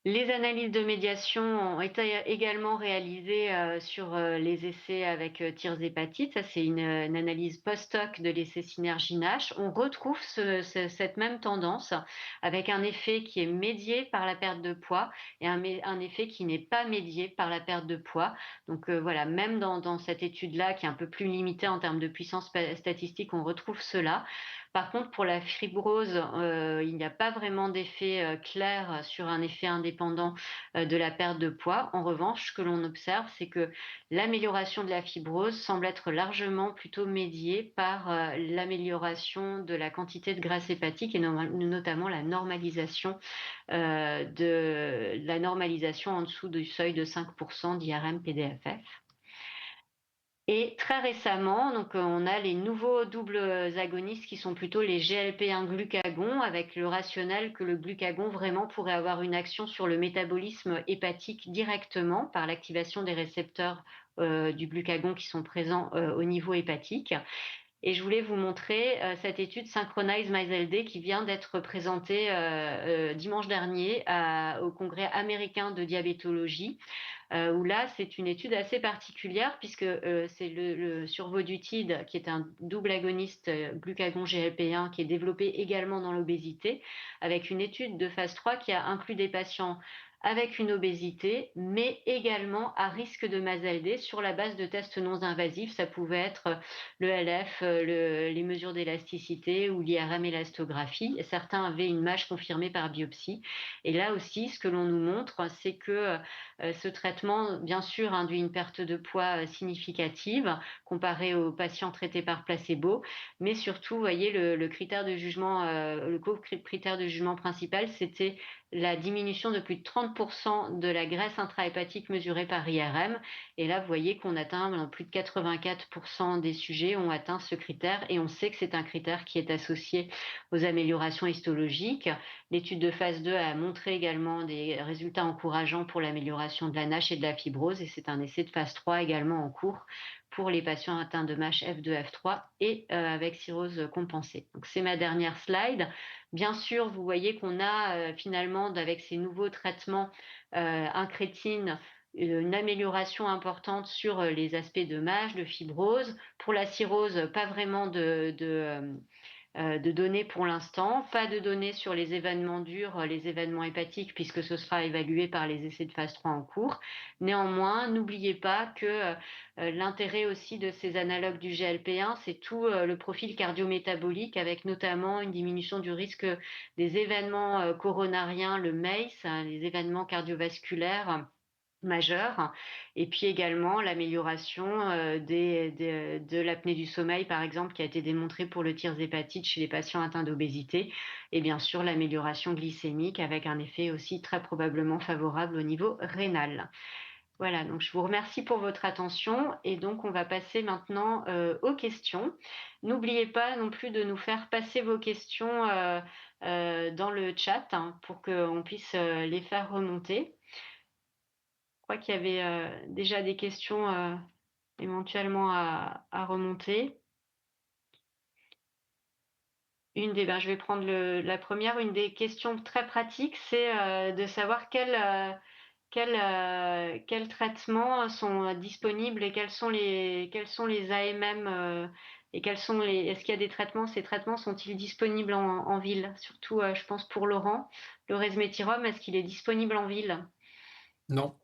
C: Les analyses de médiation ont été également réalisées sur les essais avec tirzépatide. Ça, c'est une analyse post-hoc de l'essai Synergie-NASH. On retrouve cette même tendance avec un effet qui est médié par la perte de poids et un effet qui n'est pas médié par la perte de poids. Donc voilà, même dans cette étude-là, qui est un peu plus limitée en termes de puissance statistique, on retrouve cela. Par contre, pour la fibrose, il n'y a pas vraiment d'effet clair sur un effet indépendant de la perte de poids. En revanche, ce que l'on observe, c'est que l'amélioration de la fibrose semble être largement plutôt médiée par l'amélioration de la quantité de graisse hépatique et notamment la normalisation en dessous du seuil de 5% d'IRM-PDFF. Et très récemment, donc, on a les nouveaux doubles agonistes qui sont plutôt les GLP-1 glucagon, avec le rationnel que le glucagon vraiment pourrait avoir une action sur le métabolisme hépatique directement par l'activation des récepteurs du glucagon qui sont présents au niveau hépatique. Et je voulais vous montrer cette étude Synchronize MySLD qui vient d'être présentée dimanche dernier au Congrès américain de diabétologie, où là, c'est une étude assez particulière puisque c'est le survodutide, qui est un double agoniste glucagon-GLP1 qui est développé également dans l'obésité, avec une étude de phase 3 qui a inclus des patients avec une obésité, mais également à risque de MASLD sur la base de tests non invasifs. Ça pouvait être le LF, les mesures d'élasticité ou l'IRM-élastographie. Certains avaient une MASH confirmée par biopsie. Et là aussi, ce que l'on nous montre, c'est que ce traitement, bien sûr, induit une perte de poids significative comparée aux patients traités par placebo, mais surtout, vous voyez, le critère de jugement, le co-critère de jugement principal, c'était la diminution de plus de 30% de la graisse intrahépatique mesurée par IRM. Et là, vous voyez qu'on atteint plus de 84% des sujets ont atteint ce critère, et on sait que c'est un critère qui est associé aux améliorations histologiques. L'étude de phase 2 a montré également des résultats encourageants pour l'amélioration de la NASH et de la fibrose, et c'est un essai de phase 3 également en cours pour les patients atteints de MASH F2, F3 et avec cirrhose compensée. Donc c'est ma dernière slide. Bien sûr, vous voyez qu'on a finalement, avec ces nouveaux traitements incrétines, une amélioration importante sur les aspects de MASH, de fibrose. Pour la cirrhose, pas vraiment de données pour l'instant, pas de données sur les événements durs, les événements hépatiques, puisque ce sera évalué par les essais de phase 3 en cours. Néanmoins, n'oubliez pas que l'intérêt aussi de ces analogues du GLP1, c'est tout le profil cardiométabolique, avec notamment une diminution du risque des événements coronariens, le MACE, hein, les événements cardiovasculaires majeur, et puis également l'amélioration de l'apnée du sommeil, par exemple, qui a été démontrée pour le tirzépatide chez les patients atteints d'obésité, et bien sûr l'amélioration glycémique avec un effet aussi très probablement favorable au niveau rénal. Voilà, donc je vous remercie pour votre attention, et donc on va passer maintenant aux questions. N'oubliez pas non plus de nous faire passer vos questions dans le chat, hein, pour qu'on puisse les faire remonter. Je crois qu'il y avait déjà des questions éventuellement à remonter. Je vais prendre la première. Une des questions très pratiques, c'est de savoir quels traitements sont disponibles et quels sont les AMM et est-ce qu'il y a des traitements, ces traitements sont-ils disponibles en ville? Surtout, je pense pour Laurent, le resmetirom, est-ce qu'il est disponible en ville?
A: Non,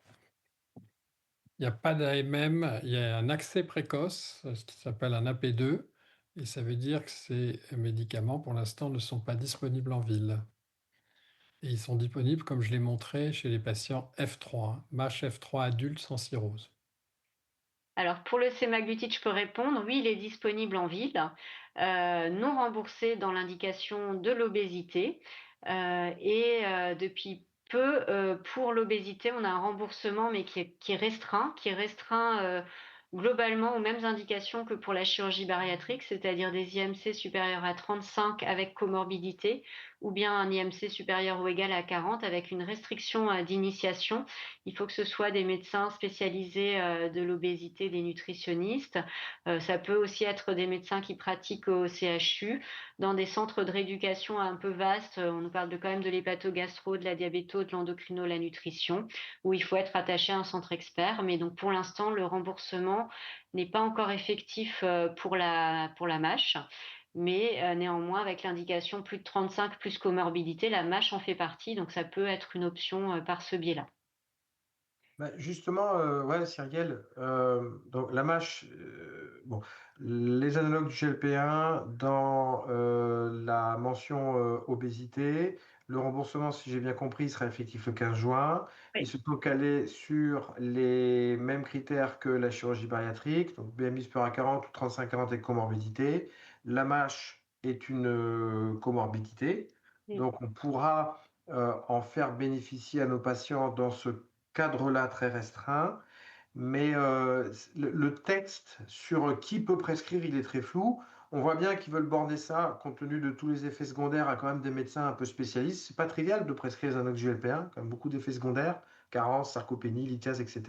A: il n'y a pas d'AMM, il y a un accès précoce, ce qui s'appelle un AP2, et ça veut dire que ces médicaments, pour l'instant, ne sont pas disponibles en ville. Et ils sont disponibles, comme je l'ai montré, chez les patients F3, MASH F3 adultes sans cirrhose.
C: Alors pour le semaglutide, je peux répondre, oui, il est disponible en ville, non remboursé dans l'indication de l'obésité, depuis peu, pour l'obésité, on a un remboursement mais qui est restreint, globalement aux mêmes indications que pour la chirurgie bariatrique, c'est-à-dire des IMC supérieurs à 35 avec comorbidité ou bien un IMC supérieur ou égal à 40 avec une restriction, d'initiation. Il faut que ce soit des médecins spécialisés, de l'obésité, des nutritionnistes. Ça peut aussi être des médecins qui pratiquent au CHU, dans des centres de rééducation un peu vastes. On nous parle de quand même de l'hépatogastro, de la diabéto, de l'endocrino, la nutrition, où il faut être attaché à un centre expert. Mais donc pour l'instant, le remboursement n'est pas encore effectif, pour la MASH. Mais néanmoins, avec l'indication plus de 35 plus comorbidité, la MASH en fait partie, donc ça peut être une option, par ce biais-là.
D: Bah, justement, ouais, Cyrielle, donc la mâche, bon, les analogues du GLP-1 dans la mention obésité, le remboursement, si j'ai bien compris, sera effectif le 15 juin. Il
C: Oui.
D: se peut caler sur les mêmes critères que la chirurgie bariatrique, donc BMI supérieur à 40 ou 35-40 avec comorbidité. La mâche est une comorbidité,
C: Mmh.
D: donc on pourra en faire bénéficier à nos patients dans ce cadre-là très restreint, mais le texte sur qui peut prescrire, il est très flou. On voit bien qu'ils veulent borner ça, compte tenu de tous les effets secondaires, à quand même des médecins un peu spécialistes. C'est pas trivial de prescrire les analogues GLP-1, quand même beaucoup d'effets secondaires, carence, sarcopénie, lithiase, etc.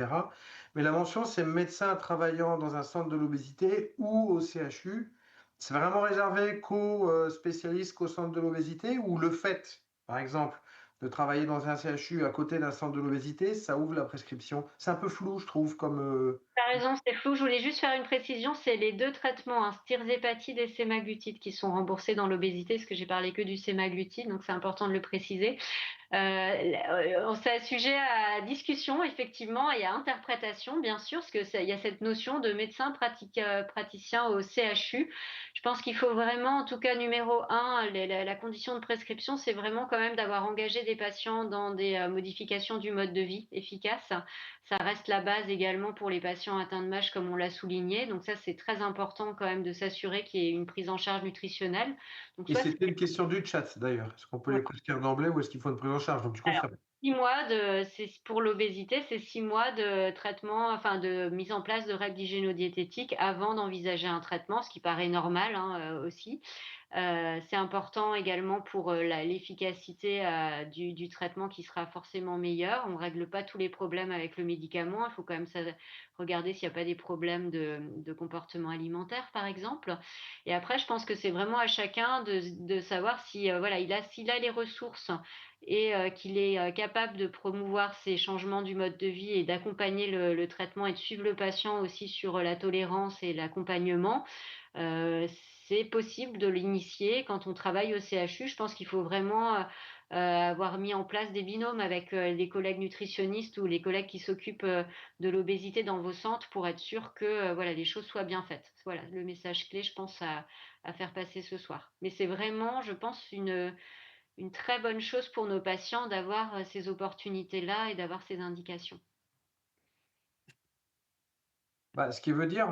D: Mais la mention, c'est médecin travaillant dans un centre de l'obésité ou au CHU. C'est vraiment réservé qu'aux spécialistes, qu'au centre de l'obésité, ou le fait, par exemple, de travailler dans un CHU à côté d'un centre de l'obésité, ça ouvre la prescription. C'est un peu flou, je trouve, comme...
C: Tu as raison, c'est flou. Je voulais juste faire une précision, c'est les 2 traitements, hein, tirzépatide et sémaglutide qui sont remboursés dans l'obésité, parce que j'ai parlé que du sémaglutide, donc c'est important de le préciser. C'est un sujet à discussion effectivement et à interprétation bien sûr, parce que il y a cette notion de médecin praticien au CHU. Je pense qu'il faut vraiment, en tout cas numéro un, la condition de prescription, c'est vraiment quand même d'avoir engagé des patients dans des modifications du mode de vie efficaces. Ça reste la base également pour les patients atteints de MASH comme on l'a souligné. Donc ça, c'est très important quand même de s'assurer qu'il y ait une prise en charge nutritionnelle. Donc
D: Et
C: soit
D: c'était une question du chat, d'ailleurs. Est-ce qu'on peut les prescrire d'emblée ou est-ce qu'il faut une prise en charge? Donc, tu
C: alors,
D: confirmes.
C: 6 mois c'est pour l'obésité, c'est 6 mois de traitement, enfin de mise en place de règles d'hygiéno-diététique avant d'envisager un traitement, ce qui paraît normal, hein, aussi. C'est important également pour, l'efficacité, du traitement qui sera forcément meilleure. On ne règle pas tous les problèmes avec le médicament. Il faut quand même regarder s'il n'y a pas des problèmes de comportement alimentaire, par exemple. Et après, je pense que c'est vraiment à chacun de savoir si, voilà, s'il a les ressources et qu'il est, capable de promouvoir ces changements du mode de vie et d'accompagner le traitement et de suivre le patient aussi sur, la tolérance et l'accompagnement, Heu, c'est possible de l'initier quand on travaille au CHU. Je pense qu'il faut vraiment, avoir mis en place des binômes avec, les collègues nutritionnistes ou les collègues qui s'occupent, de l'obésité dans vos centres pour être sûr que, voilà, les choses soient bien faites. Voilà le message clé, je pense, à faire passer ce soir. Mais c'est vraiment, je pense, une très bonne chose pour nos patients d'avoir, ces opportunités-là et d'avoir ces indications.
D: Bah, ce qui veut dire,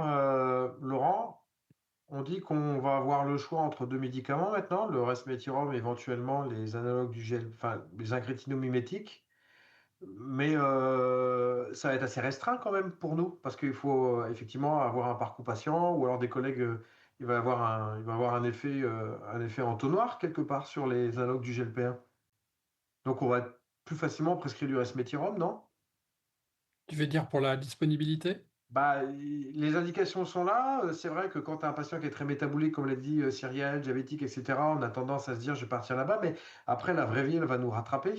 D: Laurent, on dit qu'on va avoir le choix entre deux médicaments maintenant, le resmetirom, éventuellement les analogues du gel, enfin, les incrétinomimétiques. Mais ça va être assez restreint quand même pour nous, parce qu'il faut effectivement avoir un parcours patient, ou alors des collègues, il va avoir un effet entonnoir quelque part sur les analogues du GLP-1. Donc on va être plus facilement prescrire du resmetirom, non?
A: Tu veux dire pour la disponibilité?
D: Bah, les indications sont là. C'est vrai que quand tu as un patient qui est très métabolique, comme l'a dit Cyrielle, diabétique, etc., on a tendance à se dire je vais partir là-bas, mais après la vraie vie, elle va nous rattraper.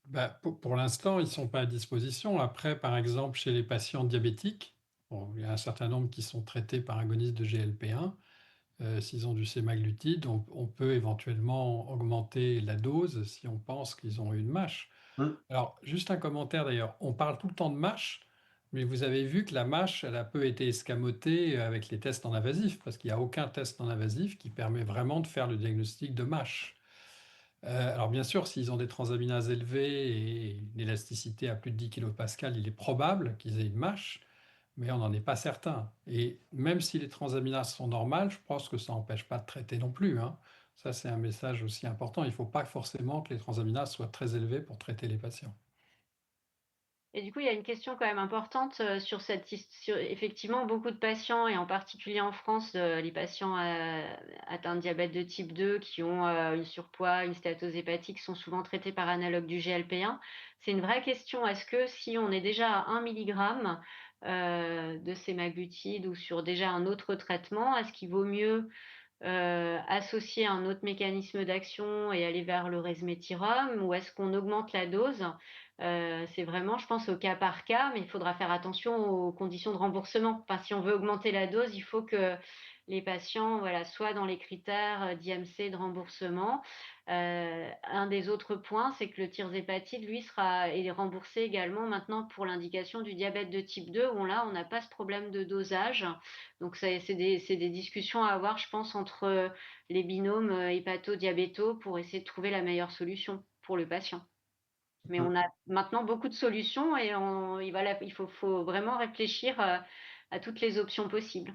A: Bah, pour l'instant, ils ne sont pas à disposition. Après, par exemple, chez les patients diabétiques, bon, il y a un certain nombre qui sont traités par agonistes de GLP-1. S'ils ont du sémaglutide, on peut éventuellement augmenter la dose si on pense qu'ils ont une MASH.
D: Hmm.
A: Alors, juste un commentaire d'ailleurs. On parle tout le temps de MASH, mais vous avez vu que la MASH, elle a peu été escamotée avec les tests en invasif, parce qu'il n'y a aucun test en invasif qui permet vraiment de faire le diagnostic de MASH. Alors bien sûr, s'ils ont des transaminases élevées et une élasticité à plus de 10 kPa, il est probable qu'ils aient une MASH, mais on n'en est pas certain. Et même si les transaminases sont normales, je pense que ça n'empêche pas de traiter non plus, hein. Ça, c'est un message aussi important. Il ne faut pas forcément que les transaminases soient très élevées pour traiter les patients.
C: Et du coup, il y a une question quand même importante, sur effectivement beaucoup de patients et en particulier en France, les patients, atteints de diabète de type 2 qui ont, une surpoids, une stéatose hépatique sont souvent traités par analogue du GLP-1. C'est une vraie question. Est-ce que si on est déjà à 1 milligramme, de sémaglutide ou sur déjà un autre traitement, est-ce qu'il vaut mieux associer un autre mécanisme d'action et aller vers le resmetirom ou est-ce qu'on augmente la dose? C'est vraiment, je pense, au cas par cas, mais il faudra faire attention aux conditions de remboursement. Enfin, si on veut augmenter la dose, il faut que les patients, voilà, soient dans les critères d'IMC de remboursement. Un des autres points, c'est que le tirzépatide, lui, est remboursé également maintenant pour l'indication du diabète de type 2, où là, on n'a pas ce problème de dosage. Donc c'est des discussions à avoir, je pense, entre les binômes hépato-diabéto pour essayer de trouver la meilleure solution pour le patient. Mais on a maintenant beaucoup de solutions et il faut vraiment réfléchir à toutes les options possibles.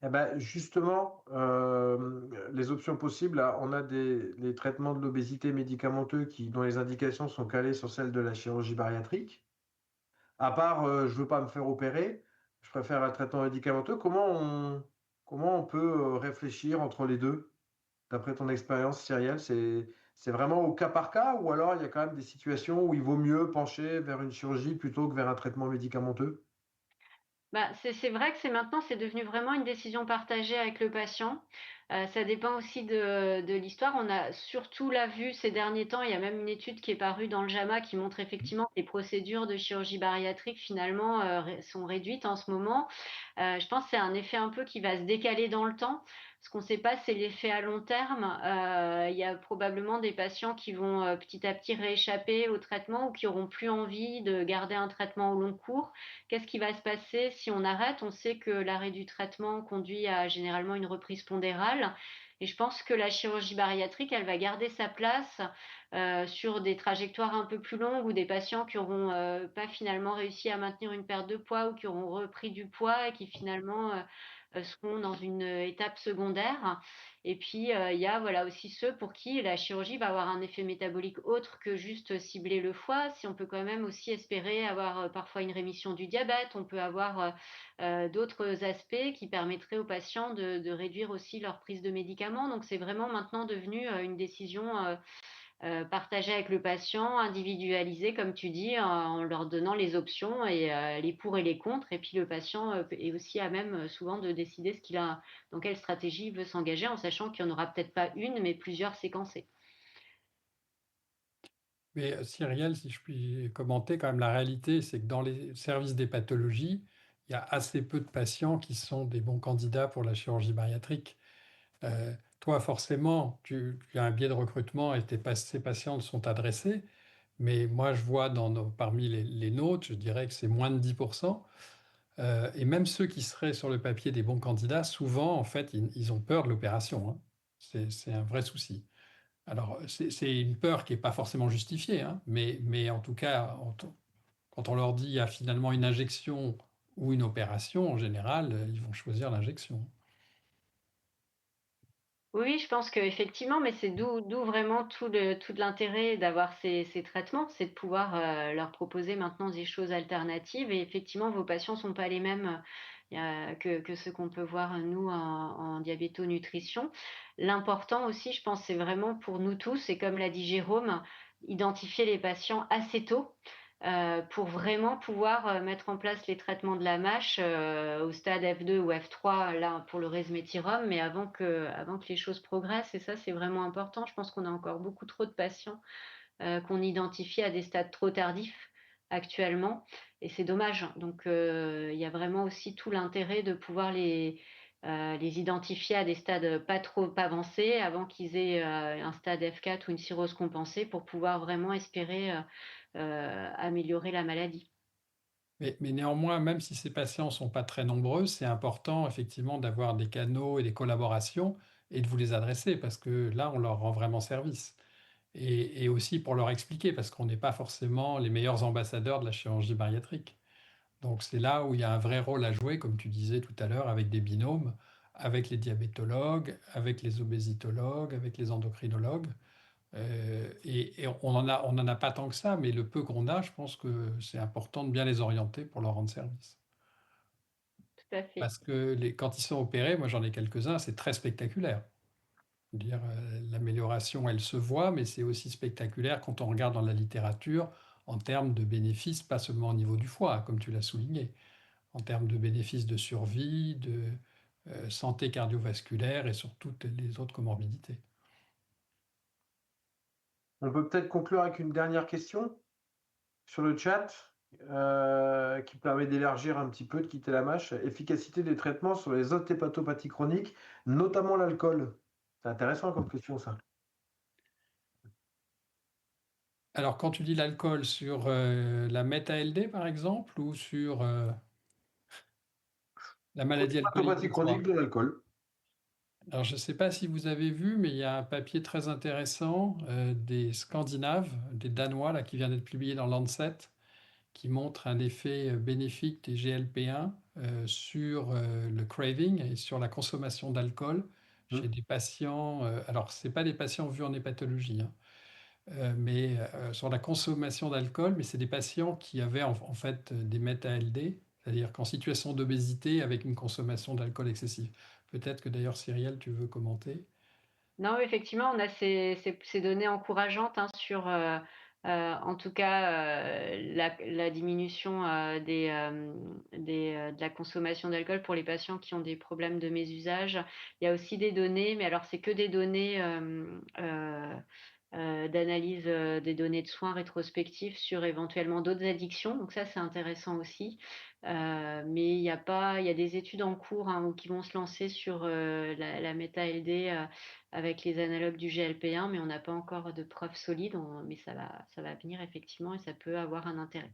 D: Eh ben, justement, les options possibles, là, on a les traitements de l'obésité médicamenteux dont les indications sont calées sur celles de la chirurgie bariatrique. À part, je veux pas me faire opérer, je préfère un traitement médicamenteux. Comment on peut réfléchir entre les deux, d'après ton expérience, Cyrielle? C'est vraiment au cas par cas ou alors il y a quand même des situations où il vaut mieux pencher vers une chirurgie plutôt que vers un traitement médicamenteux?
C: Bah, c'est vrai que c'est devenu vraiment une décision partagée avec le patient. Ça dépend aussi de l'histoire. On a surtout là vu ces derniers temps, il y a même une étude qui est parue dans le JAMA qui montre effectivement que les procédures de chirurgie bariatrique finalement, sont réduites en ce moment. Je pense que c'est un effet un peu qui va se décaler dans le temps. Ce qu'on ne sait pas, c'est l'effet à long terme. Il y a probablement des patients qui vont, petit à petit rééchapper au traitement ou qui auront plus envie de garder un traitement au long cours. Qu'est-ce qui va se passer si on arrête? On sait que l'arrêt du traitement conduit à généralement une reprise pondérale et je pense que la chirurgie bariatrique, elle va garder sa place, sur des trajectoires un peu plus longues ou des patients qui auront, pas finalement réussi à maintenir une perte de poids ou qui auront repris du poids et qui finalement, seront dans une étape secondaire. Et puis, il y a voilà aussi ceux pour qui la chirurgie va avoir un effet métabolique autre que juste cibler le foie. Si on peut quand même aussi espérer avoir, parfois une rémission du diabète, on peut avoir, d'autres aspects qui permettraient aux patients de réduire aussi leur prise de médicaments. Donc c'est vraiment maintenant devenu, une décision, partagée avec le patient, individualisée comme tu dis, en leur donnant les options et les pour et les contre et puis le patient, est aussi à même, souvent de décider dans quelle stratégie il veut s'engager en sachant qu'il y en aura peut-être pas une, mais plusieurs séquencées.
A: Mais Cyrielle, si je puis commenter, quand même, la réalité, c'est que dans les services des pathologies, il y a assez peu de patients qui sont des bons candidats pour la chirurgie bariatrique. Toi, forcément, tu as un biais de recrutement et ces patients sont adressés, mais moi, je vois parmi les nôtres, je dirais que c'est moins de 10%. Et même ceux qui seraient sur le papier des bons candidats, souvent, en fait, ils ont peur de l'opération, hein. C'est un vrai souci. Alors, c'est une peur qui n'est pas forcément justifiée, hein, mais en tout cas, quand on leur dit il y a finalement une injection ou une opération, en général, ils vont choisir l'injection.
C: Oui, je pense qu'effectivement, mais c'est d'où vraiment tout l'intérêt d'avoir ces traitements, c'est de pouvoir, leur proposer maintenant des choses alternatives et effectivement, vos patients sont pas les mêmes, que ceux qu'on peut voir, nous, en diabéto-nutrition. L'important aussi, je pense, c'est vraiment pour nous tous et comme l'a dit Jérôme, identifier les patients assez tôt, pour vraiment pouvoir, mettre en place les traitements de la MASH, au stade F2 ou F3, là, pour le resmetirom, mais avant que les choses progressent et ça, c'est vraiment important. Je pense qu'on a encore beaucoup trop de patients, qu'on identifie à des stades trop tardifs actuellement et c'est dommage. Donc, il y a vraiment aussi tout l'intérêt de pouvoir les identifier à des stades pas trop avancés avant qu'ils aient, un stade F4 ou une cirrhose compensée pour pouvoir vraiment espérer, améliorer la maladie.
A: Mais néanmoins, même si ces patients ne sont pas très nombreux, c'est important effectivement d'avoir des canaux et des collaborations et de vous les adresser parce que là, on leur rend vraiment service. Et aussi pour leur expliquer parce qu'on n'est pas forcément les meilleurs ambassadeurs de la chirurgie bariatrique. Donc c'est là où il y a un vrai rôle à jouer, comme tu disais tout à l'heure, avec des binômes, avec les diabétologues, avec les obésitologues, avec les endocrinologues. Et on en a pas tant que ça, mais le peu qu'on a, je pense que c'est important de bien les orienter pour leur rendre service.
C: Tout à fait.
A: Parce que quand ils sont opérés, moi j'en ai quelques-uns, c'est très spectaculaire. Je veux dire, l'amélioration, elle se voit, mais c'est aussi spectaculaire quand on regarde dans la littérature en termes de bénéfices, pas seulement au niveau du foie, comme tu l'as souligné, en termes de bénéfices de survie, de santé cardiovasculaire et sur toutes les autres comorbidités.
D: On peut peut-être conclure avec une dernière question sur le chat qui permet d'élargir un petit peu, de quitter la mâche. Efficacité des traitements sur les autres hépatopathies chroniques, notamment l'alcool. C'est intéressant comme question, ça.
A: Alors, quand tu dis l'alcool, sur la méta-LD, par exemple, ou sur la maladie alcoolique
D: Hépatopathie
A: en
D: chronique
A: soi?
D: de l'alcool.
A: Alors, je ne sais pas si vous avez vu, mais il y a un papier très intéressant des Scandinaves, des Danois, là, qui vient d'être publié dans Lancet, qui montre un effet bénéfique des GLP-1 sur le craving et sur la consommation d'alcool chez des patients. Alors, ce n'est pas des patients vus en hépatologie, hein, mais sur la consommation d'alcool, mais c'est des patients qui avaient en fait des méta-LD, c'est-à-dire qu'en situation d'obésité avec une consommation d'alcool excessive. Peut-être que d'ailleurs, Cyrielle, tu veux commenter.
C: Non, effectivement, on a ces données encourageantes, hein, sur, en tout cas, la diminution, de la consommation d'alcool pour les patients qui ont des problèmes de mésusage. Il y a aussi des données, mais alors c'est que des données, d'analyse, des données de soins rétrospectifs sur éventuellement d'autres addictions, donc ça, c'est intéressant aussi. Mais il y a des études en cours, hein, ou qui vont se lancer sur, la méta-LD, avec les analogues du GLP-1, mais on n'a pas encore de preuves solides, mais ça va venir effectivement et ça peut avoir un intérêt.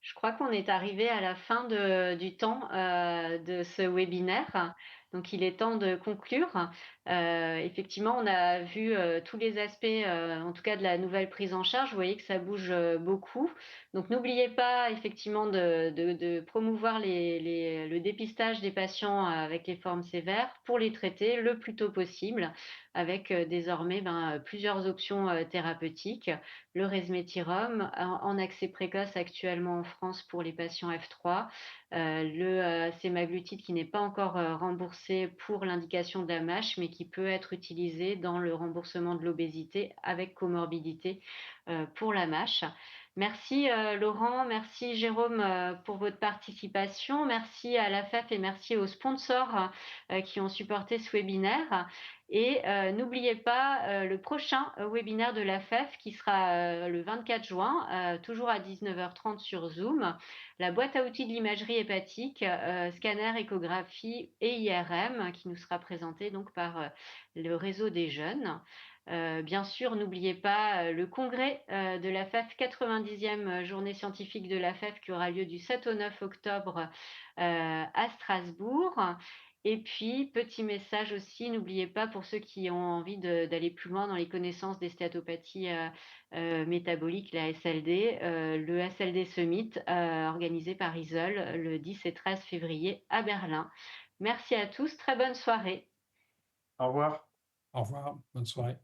C: Je crois qu'on est arrivé à la fin du temps de ce webinaire. Donc, il est temps de conclure. Effectivement, on a vu tous les aspects, en tout cas de la nouvelle prise en charge. Vous voyez que ça bouge beaucoup. Donc, n'oubliez pas effectivement de promouvoir le dépistage des patients avec les formes sévères pour les traiter le plus tôt possible, avec désormais plusieurs options thérapeutiques. Le resmetirom en accès précoce actuellement en France pour les patients F3, le semaglutide qui n'est pas encore remboursé pour l'indication de la MASH, mais qui peut être utilisé dans le remboursement de l'obésité avec comorbidité pour la MASH. Merci Laurent, merci Jérôme pour votre participation, merci à la FEF et merci aux sponsors qui ont supporté ce webinaire. Et n'oubliez pas le prochain webinaire de la FEF qui sera le 24 juin, toujours à 19h30 sur Zoom. La boîte à outils de l'imagerie hépatique, scanner, échographie et IRM, qui nous sera présentée donc par le réseau des jeunes. Bien sûr, n'oubliez pas le congrès de la FEF, 90e journée scientifique de la FEF qui aura lieu du 7 au 9 octobre à Strasbourg. Et puis, petit message aussi, n'oubliez pas pour ceux qui ont envie d'aller plus loin dans les connaissances des stéatopathies métaboliques, la SLD, le SLD Summit organisé par ISOL le 10 et 13 février à Berlin. Merci à tous, très bonne soirée.
D: Au revoir.
A: Au revoir, bonne soirée.